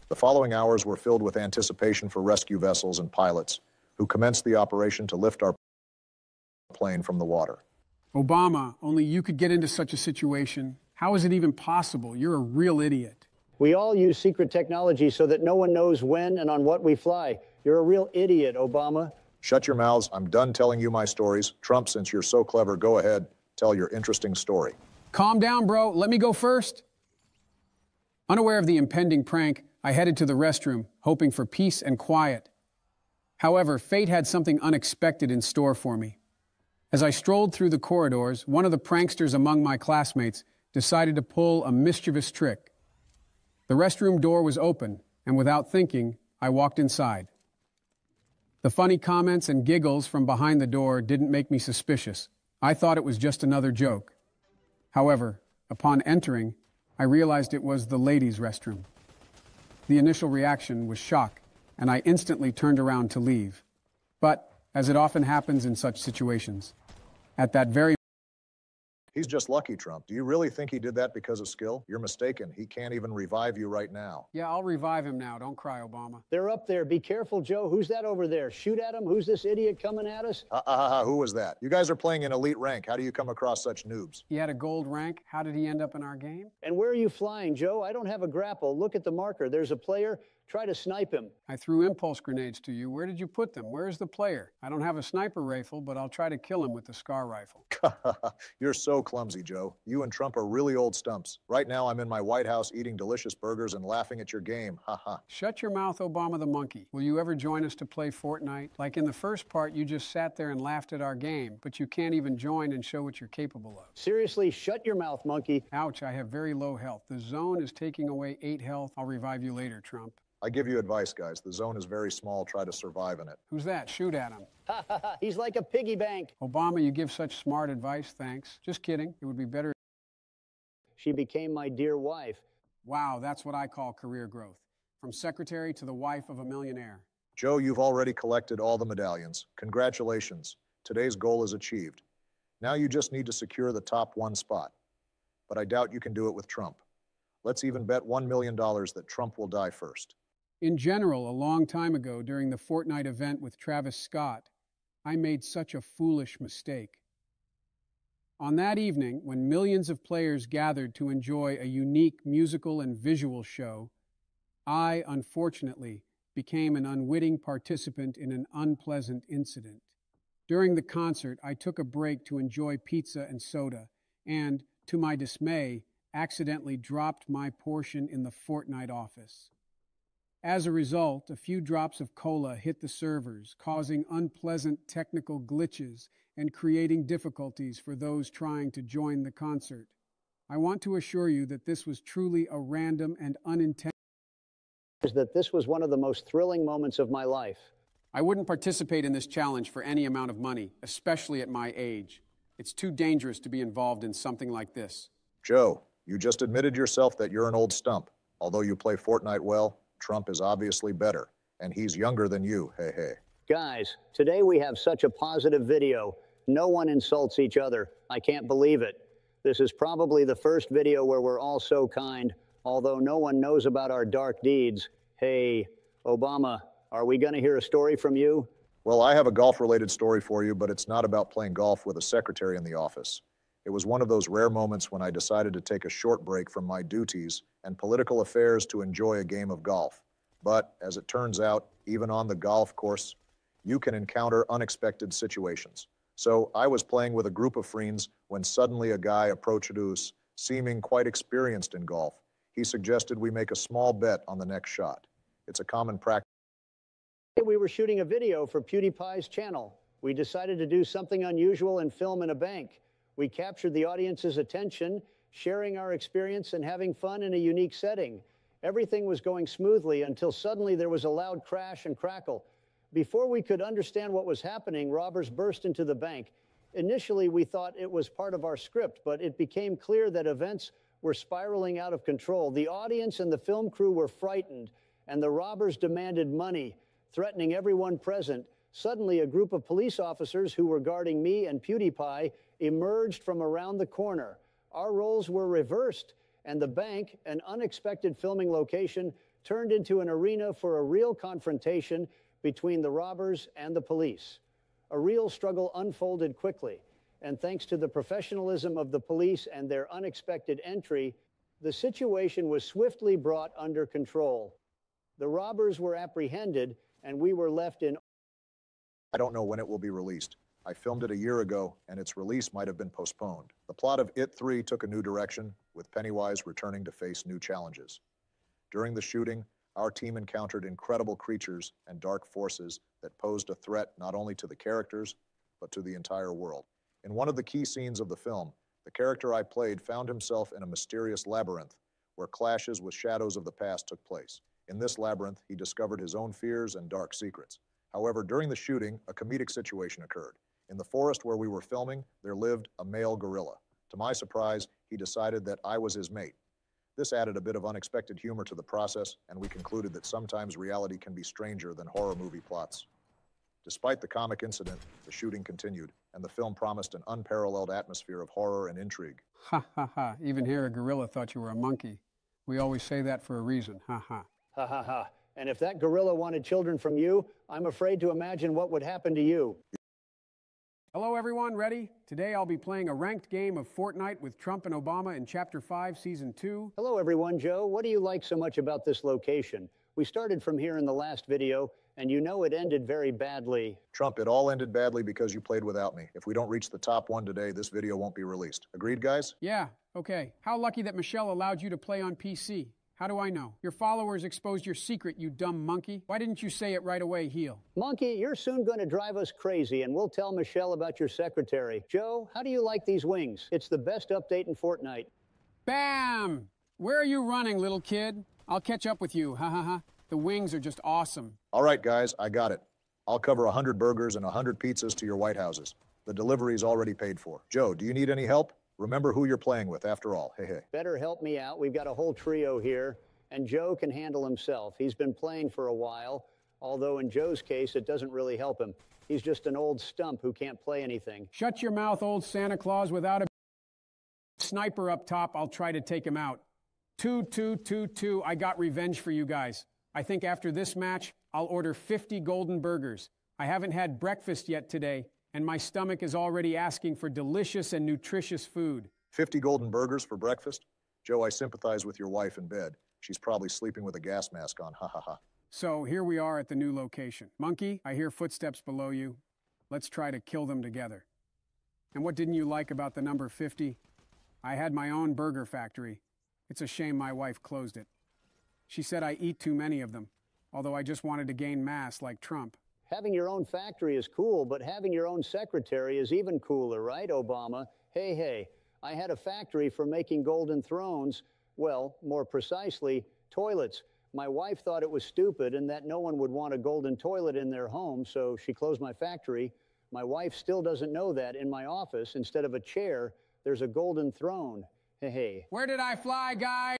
The following hours were filled with anticipation for rescue vessels and pilots, who commenced the operation to lift our plane from the water. Obama, only you could get into such a situation. How is it even possible? You're a real idiot. We all use secret technology so that no one knows when and on what we fly. You're a real idiot, Obama. Shut your mouths. I'm done telling you my stories. Trump, since you're so clever, go ahead. Tell your interesting story. Calm down, bro. Let me go first. Unaware of the impending prank, I headed to the restroom, hoping for peace and quiet. However, fate had something unexpected in store for me. As I strolled through the corridors, one of the pranksters among my classmates decided to pull a mischievous trick. The restroom door was open, and without thinking, I walked inside. The funny comments and giggles from behind the door didn't make me suspicious. I thought it was just another joke. However, upon entering, I realized it was the ladies' restroom. The initial reaction was shock, and I instantly turned around to leave. But, as it often happens in such situations, at that very He's just lucky, Trump. Do you really think he did that because of skill? You're mistaken. He can't even revive you right now. Yeah, I'll revive him now. Don't cry, Obama. They're up there. Be careful, Joe. Who's that over there? Shoot at him. Who's this idiot coming at us? Who was that? You guys are playing in elite rank. How do you come across such noobs? He had a gold rank. How did he end up in our game? And where are you flying, Joe? I don't have a grapple. Look at the marker. There's a player. Try to snipe him. I threw impulse grenades to you. Where did you put them? Where's the player? I don't have a sniper rifle, but I'll try to kill him with the SCAR rifle. You're so clumsy, Joe. You and Trump are really old stumps. Right now, I'm in my White House eating delicious burgers and laughing at your game. Ha. Shut your mouth, Obama the monkey. Will you ever join us to play Fortnite? Like in the first part, you just sat there and laughed at our game, but you can't even join and show what you're capable of. Seriously, shut your mouth, monkey. Ouch, I have very low health. The zone is taking away 8 health. I'll revive you later, Trump. I give you advice, guys. The zone is very small. Try to survive in it. Who's that? Shoot at him. He's like a piggy bank. Obama, you give such smart advice, thanks. Just kidding. It would be better. She became my dear wife. Wow, that's what I call career growth. From secretary to the wife of a millionaire. Joe, you've already collected all the medallions. Congratulations. Today's goal is achieved. Now you just need to secure the top 1 spot. But I doubt you can do it with Trump. Let's even bet $1 million that Trump will die first. In general, a long time ago during the Fortnite event with Travis Scott, I made such a foolish mistake. On that evening, when millions of players gathered to enjoy a unique musical and visual show, I, unfortunately, became an unwitting participant in an unpleasant incident. During the concert, I took a break to enjoy pizza and soda, and, to my dismay, accidentally dropped my portion in the Fortnite office. As a result, a few drops of cola hit the servers, causing unpleasant technical glitches and creating difficulties for those trying to join the concert. I want to assure you that this was truly a random and unintentional. That this was one of the most thrilling moments of my life. I wouldn't participate in this challenge for any amount of money, especially at my age. It's too dangerous to be involved in something like this. Joe, you just admitted yourself that you're an old stump. Although you play Fortnite well, Trump is obviously better, and he's younger than you, hey. Guys, today we have such a positive video. No one insults each other. I can't believe it. This is probably the first video where we're all so kind, although no one knows about our dark deeds. Hey, Obama, are we going to hear a story from you? Well, I have a golf-related story for you, but it's not about playing golf with a secretary in the office. It was one of those rare moments when I decided to take a short break from my duties and political affairs to enjoy a game of golf. But, as it turns out, even on the golf course, you can encounter unexpected situations. So I was playing with a group of friends when suddenly a guy approached us, seeming quite experienced in golf. He suggested we make a small bet on the next shot. It's a common practice. We were shooting a video for PewDiePie's channel. We decided to do something unusual and film in a bank. We captured the audience's attention, sharing our experience and having fun in a unique setting. Everything was going smoothly until suddenly there was a loud crash and crackle. Before we could understand what was happening, robbers burst into the bank. Initially, we thought it was part of our script, but it became clear that events were spiraling out of control. The audience and the film crew were frightened, and the robbers demanded money, threatening everyone present. Suddenly, a group of police officers who were guarding me and PewDiePie emerged from around the corner. Our roles were reversed, and the bank, an unexpected filming location, turned into an arena for a real confrontation between the robbers and the police. A real struggle unfolded quickly, and thanks to the professionalism of the police and their unexpected entry, the situation was swiftly brought under control. The robbers were apprehended, and we were left in. I don't know when it will be released. I filmed it a year ago, and its release might have been postponed. The plot of It 3 took a new direction, with Pennywise returning to face new challenges. During the shooting, our team encountered incredible creatures and dark forces that posed a threat not only to the characters, but to the entire world. In one of the key scenes of the film, the character I played found himself in a mysterious labyrinth where clashes with shadows of the past took place. In this labyrinth, he discovered his own fears and dark secrets. However, during the shooting, a comedic situation occurred. In the forest where we were filming, there lived a male gorilla. To my surprise, he decided that I was his mate. This added a bit of unexpected humor to the process, and we concluded that sometimes reality can be stranger than horror movie plots. Despite the comic incident, the shooting continued, and the film promised an unparalleled atmosphere of horror and intrigue. Ha ha ha. Even here, a gorilla thought you were a monkey. We always say that for a reason. Ha ha. Ha ha ha. And if that gorilla wanted children from you, I'm afraid to imagine what would happen to you. Hello, everyone. Ready? Today I'll be playing a ranked game of Fortnite with Trump and Obama in Chapter 5, Season 2. Hello, everyone. Joe, what do you like so much about this location? We started from here in the last video, and you know it ended very badly. Trump, it all ended badly because you played without me. If we don't reach the top 1 today, this video won't be released. Agreed, guys? Yeah, okay. How lucky that Michelle allowed you to play on PC. How do I know? Your followers exposed your secret, you dumb monkey. Why didn't you say it right away, heel? Monkey, you're soon going to drive us crazy, and we'll tell Michelle about your secretary. Joe, how do you like these wings? It's the best update in Fortnite. Bam! Where are you running, little kid? I'll catch up with you, ha ha ha. The wings are just awesome. All right, guys, I got it. I'll cover 100 burgers and 100 pizzas to your White Houses. The delivery's already paid for. Joe, do you need any help? Remember who you're playing with, after all. Hey, hey. Better help me out. We've got a whole trio here, and Joe can handle himself. He's been playing for a while, although in Joe's case, it doesn't really help him. He's just an old stump who can't play anything. Shut your mouth, old Santa Claus. Without a sniper up top, I'll try to take him out. 2-2-2-2. I got revenge for you guys. I think after this match, I'll order 50 golden burgers. I haven't had breakfast yet today, and my stomach is already asking for delicious and nutritious food. 50 golden burgers for breakfast? Joe, I sympathize with your wife in bed. She's probably sleeping with a gas mask on, ha ha ha. So here we are at the new location. Monkey, I hear footsteps below you. Let's try to kill them together. And what didn't you like about the number 50? I had my own burger factory. It's a shame my wife closed it. She said I eat too many of them, although I just wanted to gain mass like Trump. Having your own factory is cool, but having your own secretary is even cooler, right, Obama? Hey, hey, I had a factory for making golden thrones. Well, more precisely, toilets. My wife thought it was stupid and that no one would want a golden toilet in their home, so she closed my factory. My wife still doesn't know that in my office, instead of a chair, there's a golden throne. Hey, hey. Where did I fly, guy?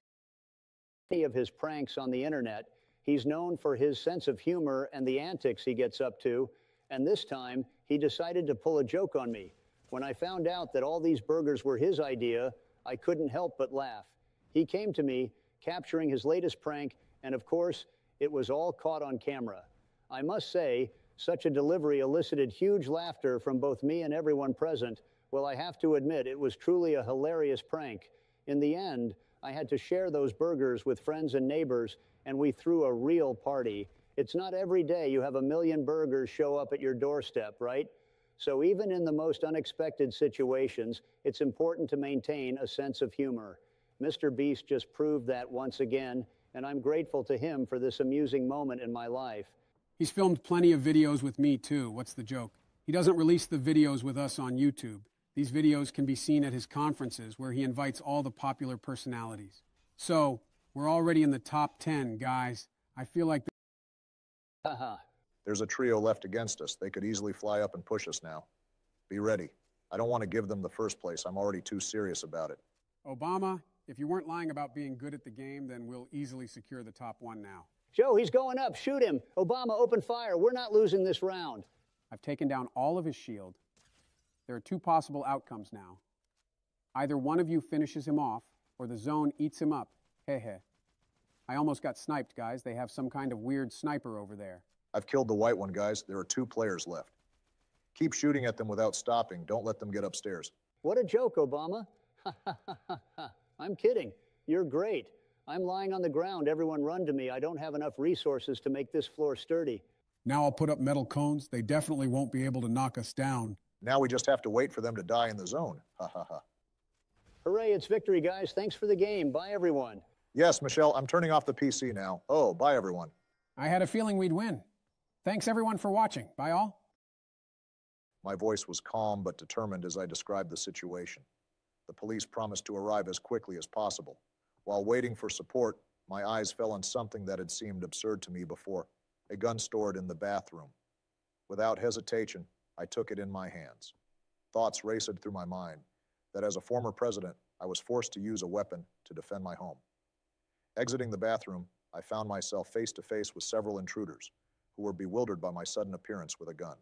Many of his pranks on the internet. He's known for his sense of humor and the antics he gets up to, and this time he decided to pull a joke on me. When I found out that all these burgers were his idea, I couldn't help but laugh. He came to me, capturing his latest prank, and of course, it was all caught on camera. I must say, such a delivery elicited huge laughter from both me and everyone present. Well, I have to admit, it was truly a hilarious prank. In the end, I had to share those burgers with friends and neighbors, and we threw a real party. It's not every day you have 1 million burgers show up at your doorstep, right? So even in the most unexpected situations, it's important to maintain a sense of humor. Mr. Beast just proved that once again, and I'm grateful to him for this amusing moment in my life. He's filmed plenty of videos with me, too. What's the joke? He doesn't release the videos with us on YouTube. These videos can be seen at his conferences, where he invites all the popular personalities. So, we're already in the top 10, guys. I feel like... Haha. There's a trio left against us. They could easily fly up and push us now. Be ready. I don't want to give them the first place. I'm already too serious about it. Obama, if you weren't lying about being good at the game, then we'll easily secure the top 1 now. Joe, he's going up. Shoot him. Obama, open fire. We're not losing this round. I've taken down all of his shield. There are 2 possible outcomes now. Either one of you finishes him off, or the zone eats him up. Heh heh. I almost got sniped, guys. They have some kind of weird sniper over there. I've killed the white one, guys. There are 2 players left. Keep shooting at them without stopping. Don't let them get upstairs. What a joke, Obama. I'm kidding. You're great. I'm lying on the ground. Everyone run to me. I don't have enough resources to make this floor sturdy. Now I'll put up metal cones. They definitely won't be able to knock us down. Now we just have to wait for them to die in the zone. Ha ha ha. Hooray, it's victory, guys. Thanks for the game. Bye, everyone. Yes, Michelle, I'm turning off the PC now. Oh, bye, everyone. I had a feeling we'd win. Thanks, everyone, for watching. Bye, all. My voice was calm but determined as I described the situation. The police promised to arrive as quickly as possible. While waiting for support, my eyes fell on something that had seemed absurd to me before, a gun stored in the bathroom. Without hesitation, I took it in my hands. Thoughts raced through my mind that as a former president, I was forced to use a weapon to defend my home. Exiting the bathroom, I found myself face to face with several intruders who were bewildered by my sudden appearance with a gun.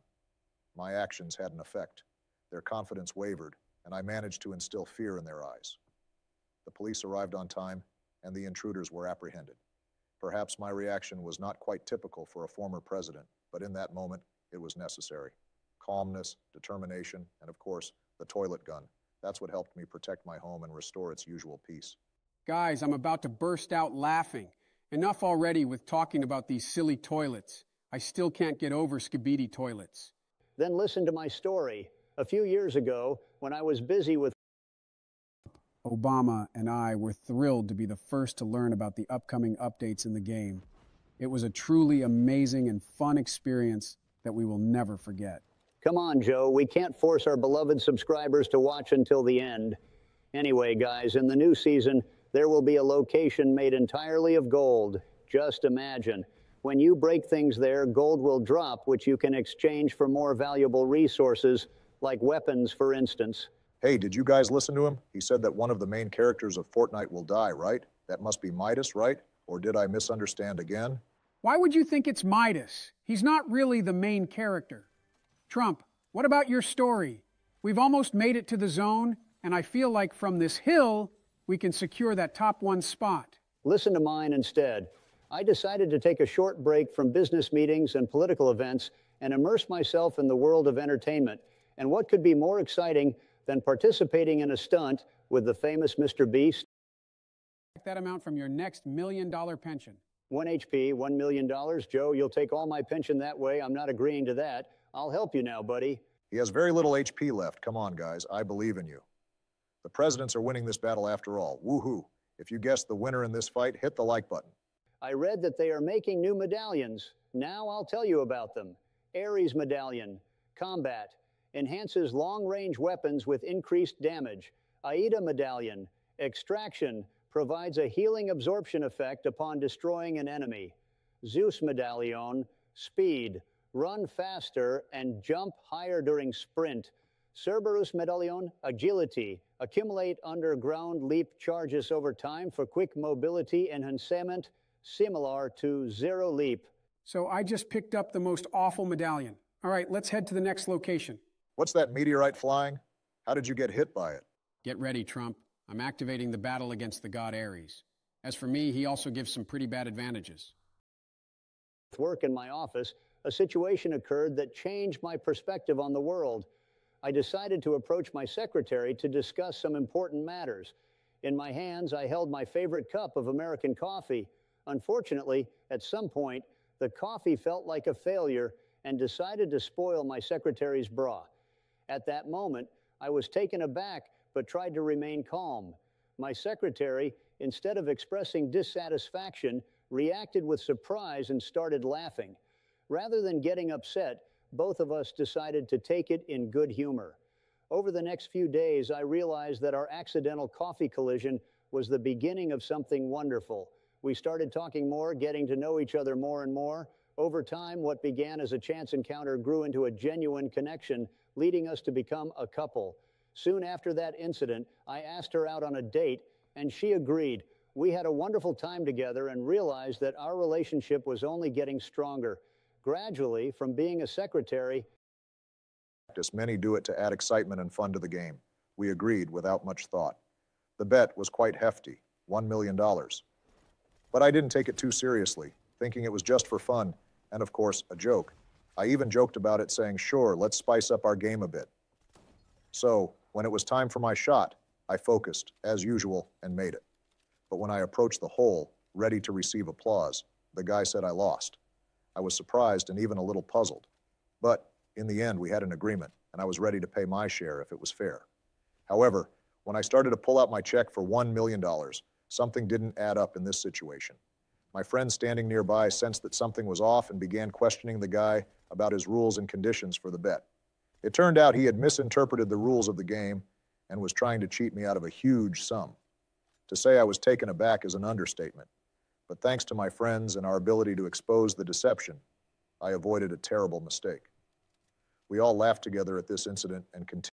My actions had an effect. Their confidence wavered, and I managed to instill fear in their eyes. The police arrived on time, and the intruders were apprehended. Perhaps my reaction was not quite typical for a former president, but in that moment, it was necessary. Calmness, determination, and of course, the toilet gun. That's what helped me protect my home and restore its usual peace. Guys, I'm about to burst out laughing. Enough already with talking about these silly toilets. I still can't get over skibidi toilets. Then listen to my story. A few years ago, when I was busy with Obama and I were thrilled to be the first to learn about the upcoming updates in the game. It was a truly amazing and fun experience that we will never forget. Come on, Joe, we can't force our beloved subscribers to watch until the end. Anyway, guys, in the new season, there will be a location made entirely of gold. Just imagine. When you break things there, gold will drop, which you can exchange for more valuable resources, like weapons, for instance. Hey, did you guys listen to him? He said that one of the main characters of Fortnite will die, right? That must be Midas, right? Or did I misunderstand again? Why would you think it's Midas? He's not really the main character. Trump, what about your story? We've almost made it to the zone, and I feel like from this hill, we can secure that top 1 spot. Listen to mine instead. I decided to take a short break from business meetings and political events and immerse myself in the world of entertainment. And what could be more exciting than participating in a stunt with the famous Mr. Beast? That amount from your next $1 million pension. 1 HP, $1 million. Joe, you'll take all my pension that way. I'm not agreeing to that. I'll help you now, buddy. He has very little HP left. Come on, guys. I believe in you. The presidents are winning this battle after all. Woohoo. If you guessed the winner in this fight, hit the like button. I read that they are making new medallions. Now I'll tell you about them. Ares Medallion. Combat. Enhances long-range weapons with increased damage. Aida Medallion. Extraction. Provides a healing absorption effect upon destroying an enemy. Zeus Medallion. Speed. Run faster and jump higher during sprint. Cerberus Medallion. Agility. Accumulate underground leap charges over time for quick mobility enhancement, similar to Zero Leap. So I just picked up the most awful medallion. All right, let's head to the next location. What's that meteorite flying? How did you get hit by it? Get ready, Trump. I'm activating the battle against the god Ares. As for me, he also gives some pretty bad advantages. With work in my office, a situation occurred that changed my perspective on the world. I decided to approach my secretary to discuss some important matters. In my hands, I held my favorite cup of American coffee. Unfortunately, at some point, the coffee felt like a failure and decided to spoil my secretary's bra. At that moment, I was taken aback but tried to remain calm. My secretary, instead of expressing dissatisfaction, reacted with surprise and started laughing. Rather than getting upset, both of us decided to take it in good humor. Over the next few days, I realized that our accidental coffee collision was the beginning of something wonderful. We started talking more, getting to know each other more and more. Over time, what began as a chance encounter grew into a genuine connection, leading us to become a couple. Soon after that incident, I asked her out on a date, and she agreed. We had a wonderful time together and realized that our relationship was only getting stronger. Gradually, from being a secretary, many do it to add excitement and fun to the game. We agreed without much thought. The bet was quite hefty, $1 million. But I didn't take it too seriously, thinking it was just for fun, and of course, a joke. I even joked about it, saying, sure, let's spice up our game a bit. So, when it was time for my shot, I focused, as usual, and made it. But when I approached the hole, ready to receive applause, the guy said I lost. I was surprised and even a little puzzled. But in the end, we had an agreement, and I was ready to pay my share if it was fair. However, when I started to pull out my check for $1 million, something didn't add up in this situation. My friend standing nearby sensed that something was off and began questioning the guy about his rules and conditions for the bet. It turned out he had misinterpreted the rules of the game and was trying to cheat me out of a huge sum. To say I was taken aback is an understatement, but thanks to my friends and our ability to expose the deception, I avoided a terrible mistake. We all laughed together at this incident and continued.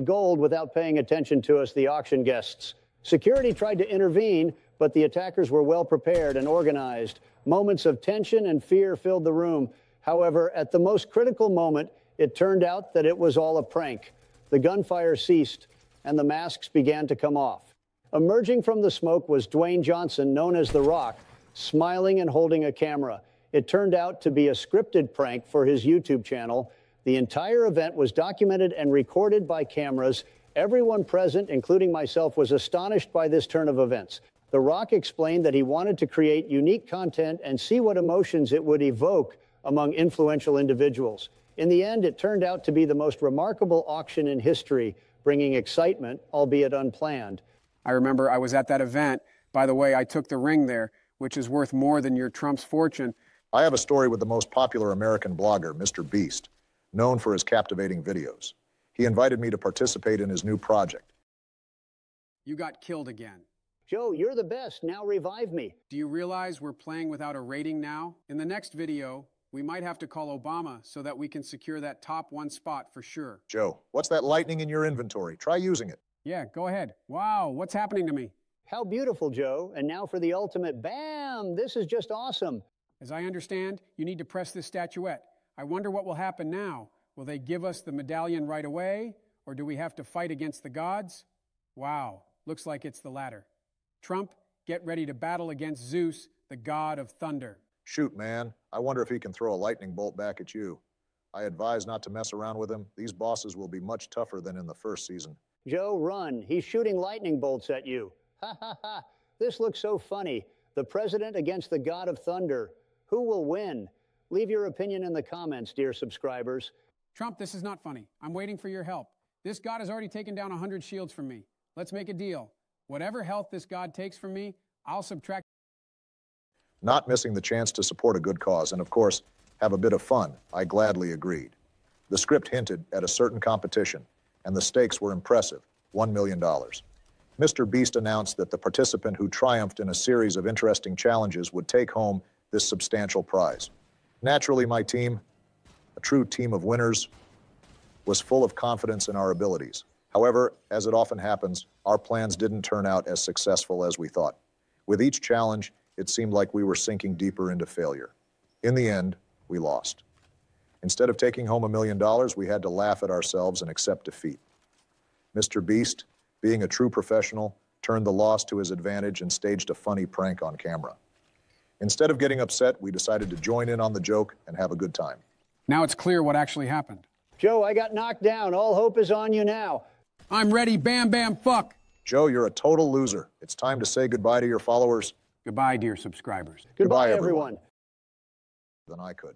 Gold without paying attention to us, the auction guests. Security tried to intervene, but the attackers were well prepared and organized. Moments of tension and fear filled the room. However, at the most critical moment, it turned out that it was all a prank. The gunfire ceased, and the masks began to come off. Emerging from the smoke was Dwayne Johnson, known as The Rock, smiling and holding a camera. It turned out to be a scripted prank for his YouTube channel. The entire event was documented and recorded by cameras. Everyone present, including myself, was astonished by this turn of events. The Rock explained that he wanted to create unique content and see what emotions it would evoke among influential individuals. In the end, it turned out to be the most remarkable auction in history, bringing excitement, albeit unplanned. I remember I was at that event. By the way, I took the ring there, which is worth more than your Trump's fortune. I have a story with the most popular American blogger, Mr. Beast, known for his captivating videos. He invited me to participate in his new project. You got killed again. Joe, you're the best. Now revive me. Do you realize we're playing without a rating now? In the next video, we might have to call Obama so that we can secure that top 1 spot for sure. Joe, what's that lightning in your inventory? Try using it. Yeah, go ahead. Wow, what's happening to me? How beautiful, Joe. And now for the ultimate bam! This is just awesome. As I understand, you need to press this statuette. I wonder what will happen now. Will they give us the medallion right away, or do we have to fight against the gods? Wow, looks like it's the latter. Trump, get ready to battle against Zeus, the god of thunder. Shoot, man. I wonder if he can throw a lightning bolt back at you. I advise not to mess around with him. These bosses will be much tougher than in the first season. Joe, run. He's shooting lightning bolts at you. Ha ha ha. This looks so funny. The president against the god of thunder. Who will win? Leave your opinion in the comments, dear subscribers. Trump, this is not funny. I'm waiting for your help. This god has already taken down 100 shields from me. Let's make a deal. Whatever health this god takes from me, I'll subtract. Not missing the chance to support a good cause and, of course, have a bit of fun, I gladly agreed. The script hinted at a certain competition, and the stakes were impressive, $1 million. Mr. Beast announced that the participant who triumphed in a series of interesting challenges would take home this substantial prize. Naturally, my team, a true team of winners, was full of confidence in our abilities. However, as it often happens, our plans didn't turn out as successful as we thought. With each challenge, it seemed like we were sinking deeper into failure. In the end, we lost. Instead of taking home $1 million, we had to laugh at ourselves and accept defeat. Mr. Beast, being a true professional, turned the loss to his advantage and staged a funny prank on camera. Instead of getting upset, we decided to join in on the joke and have a good time. Now it's clear what actually happened. Joe, I got knocked down. All hope is on you now. I'm ready, bam, bam, fuck. Joe, you're a total loser. It's time to say goodbye to your followers. Goodbye, dear subscribers. Goodbye, everyone. Than I could.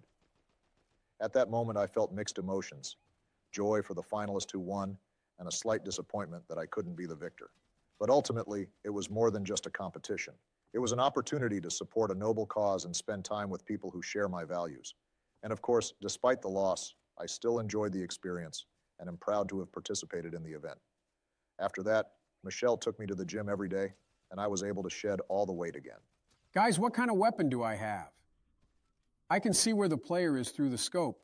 At that moment, I felt mixed emotions. Joy for the finalist who won, and a slight disappointment that I couldn't be the victor. But ultimately, it was more than just a competition. It was an opportunity to support a noble cause and spend time with people who share my values. And of course, despite the loss, I still enjoyed the experience and am proud to have participated in the event. After that, Michelle took me to the gym every day, and I was able to shed all the weight again. Guys, what kind of weapon do I have? I can see where the player is through the scope.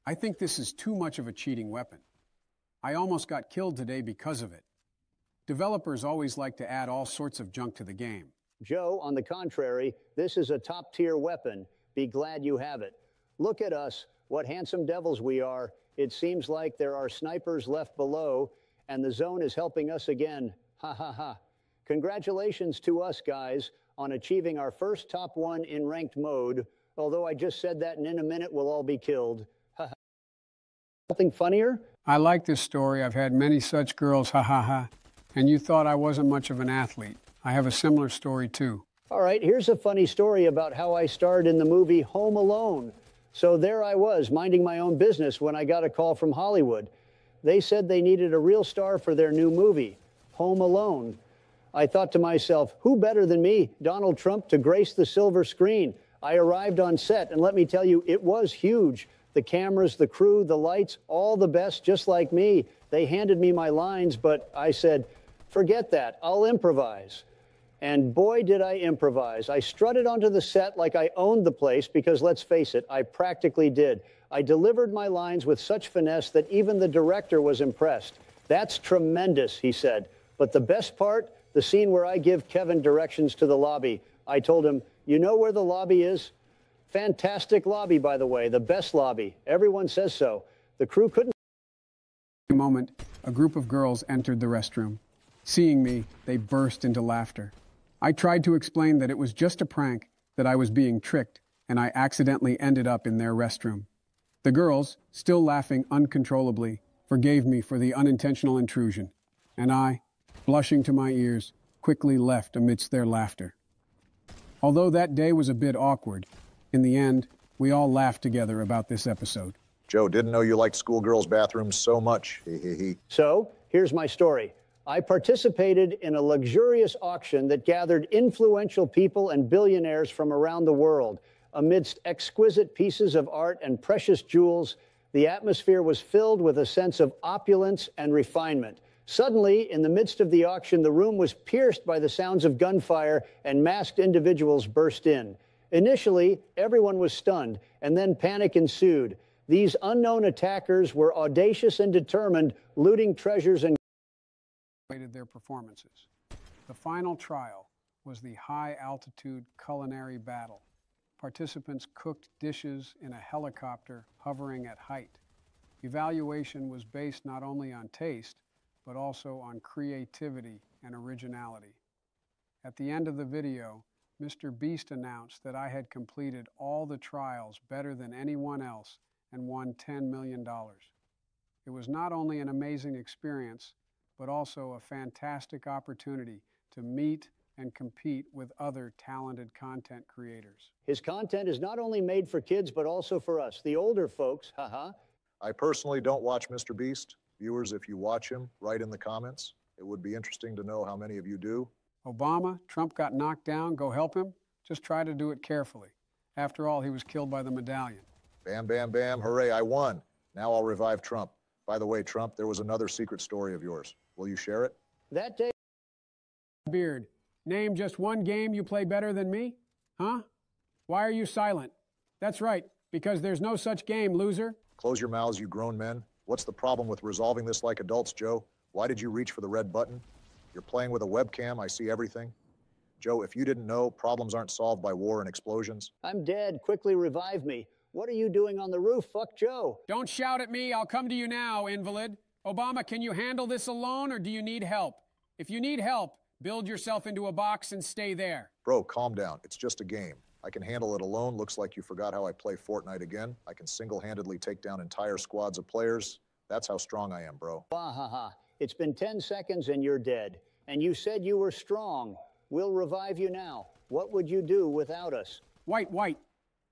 I think this is too much of a cheating weapon. I almost got killed today because of it. Developers always like to add all sorts of junk to the game. Joe, on the contrary, this is a top-tier weapon. Be glad you have it. Look at us, what handsome devils we are. It seems like there are snipers left below, and the zone is helping us again. Ha ha ha. Congratulations to us, guys, on achieving our first top 1 in ranked mode, although I just said that and in a minute we'll all be killed. Ha ha. Something funnier? I like this story. I've had many such girls, ha ha ha. And you thought I wasn't much of an athlete. I have a similar story too. All right, here's a funny story about how I starred in the movie Home Alone. So there I was, minding my own business when I got a call from Hollywood. They said they needed a real star for their new movie, Home Alone. I thought to myself, who better than me, Donald Trump, to grace the silver screen? I arrived on set, and let me tell you, it was huge. The cameras, the crew, the lights, all the best, just like me. They handed me my lines, but I said, forget that, I'll improvise. And boy, did I improvise. I strutted onto the set like I owned the place because, let's face it, I practically did. I delivered my lines with such finesse that even the director was impressed. That's tremendous, he said. But the best part, The scene where I give Kevin directions to the lobby. I told him, you know where the lobby is? Fantastic lobby, by the way, the best lobby. Everyone says so. The crew couldn't. In a moment, a group of girls entered the restroom. Seeing me, they burst into laughter. I tried to explain that it was just a prank, that I was being tricked, and I accidentally ended up in their restroom. The girls, still laughing uncontrollably, forgave me for the unintentional intrusion, and I, blushing to my ears, quickly left amidst their laughter. Although that day was a bit awkward, in the end, we all laughed together about this episode. Joe, didn't know you liked schoolgirls' bathrooms so much. So, here's my story. I participated in a luxurious auction that gathered influential people and billionaires from around the world. Amidst exquisite pieces of art and precious jewels, the atmosphere was filled with a sense of opulence and refinement. Suddenly, in the midst of the auction, the room was pierced by the sounds of gunfire, and masked individuals burst in. Initially, everyone was stunned, and then panic ensued. These unknown attackers were audacious and determined, looting treasures and their performances. The final trial was the high-altitude culinary battle. Participants cooked dishes in a helicopter hovering at height. Evaluation was based not only on taste, but also on creativity and originality. At the end of the video, Mr. Beast announced that I had completed all the trials better than anyone else and won $10 million. It was not only an amazing experience, but also a fantastic opportunity to meet and compete with other talented content creators. His content is not only made for kids, but also for us, the older folks, haha. I personally don't watch Mr. Beast. Viewers, if you watch him, write in the comments. It would be interesting to know how many of you do. Obama, Trump got knocked down, go help him? Just try to do it carefully. After all, he was killed by the medallion. Bam, bam, bam, hooray, I won. Now I'll revive Trump. By the way, Trump, there was another secret story of yours. Will you share it? That day. Beard, name just one game you play better than me? Huh? Why are you silent? That's right, because there's no such game, loser. Close your mouths, you grown men. What's the problem with resolving this like adults, Joe? Why did you reach for the red button? You're playing with a webcam, I see everything. Joe, if you didn't know, problems aren't solved by war and explosions. I'm dead, quickly revive me. What are you doing on the roof? Fuck Joe. Don't shout at me, I'll come to you now, invalid. Obama, can you handle this alone, or do you need help? If you need help, build yourself into a box and stay there. Bro, calm down. It's just a game. I can handle it alone. Looks like you forgot how I play Fortnite again. I can single-handedly take down entire squads of players. That's how strong I am, bro. Wahaha. It's been 10 seconds and you're dead. And you said you were strong. We'll revive you now. What would you do without us? White.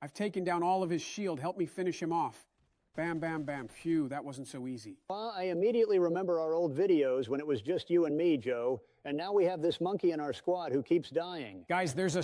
I've taken down all of his shield. Help me finish him off. Bam, bam, bam. Phew, that wasn't so easy. I immediately remember our old videos when it was just you and me, Joe. And now we have this monkey in our squad who keeps dying. Guys, there's a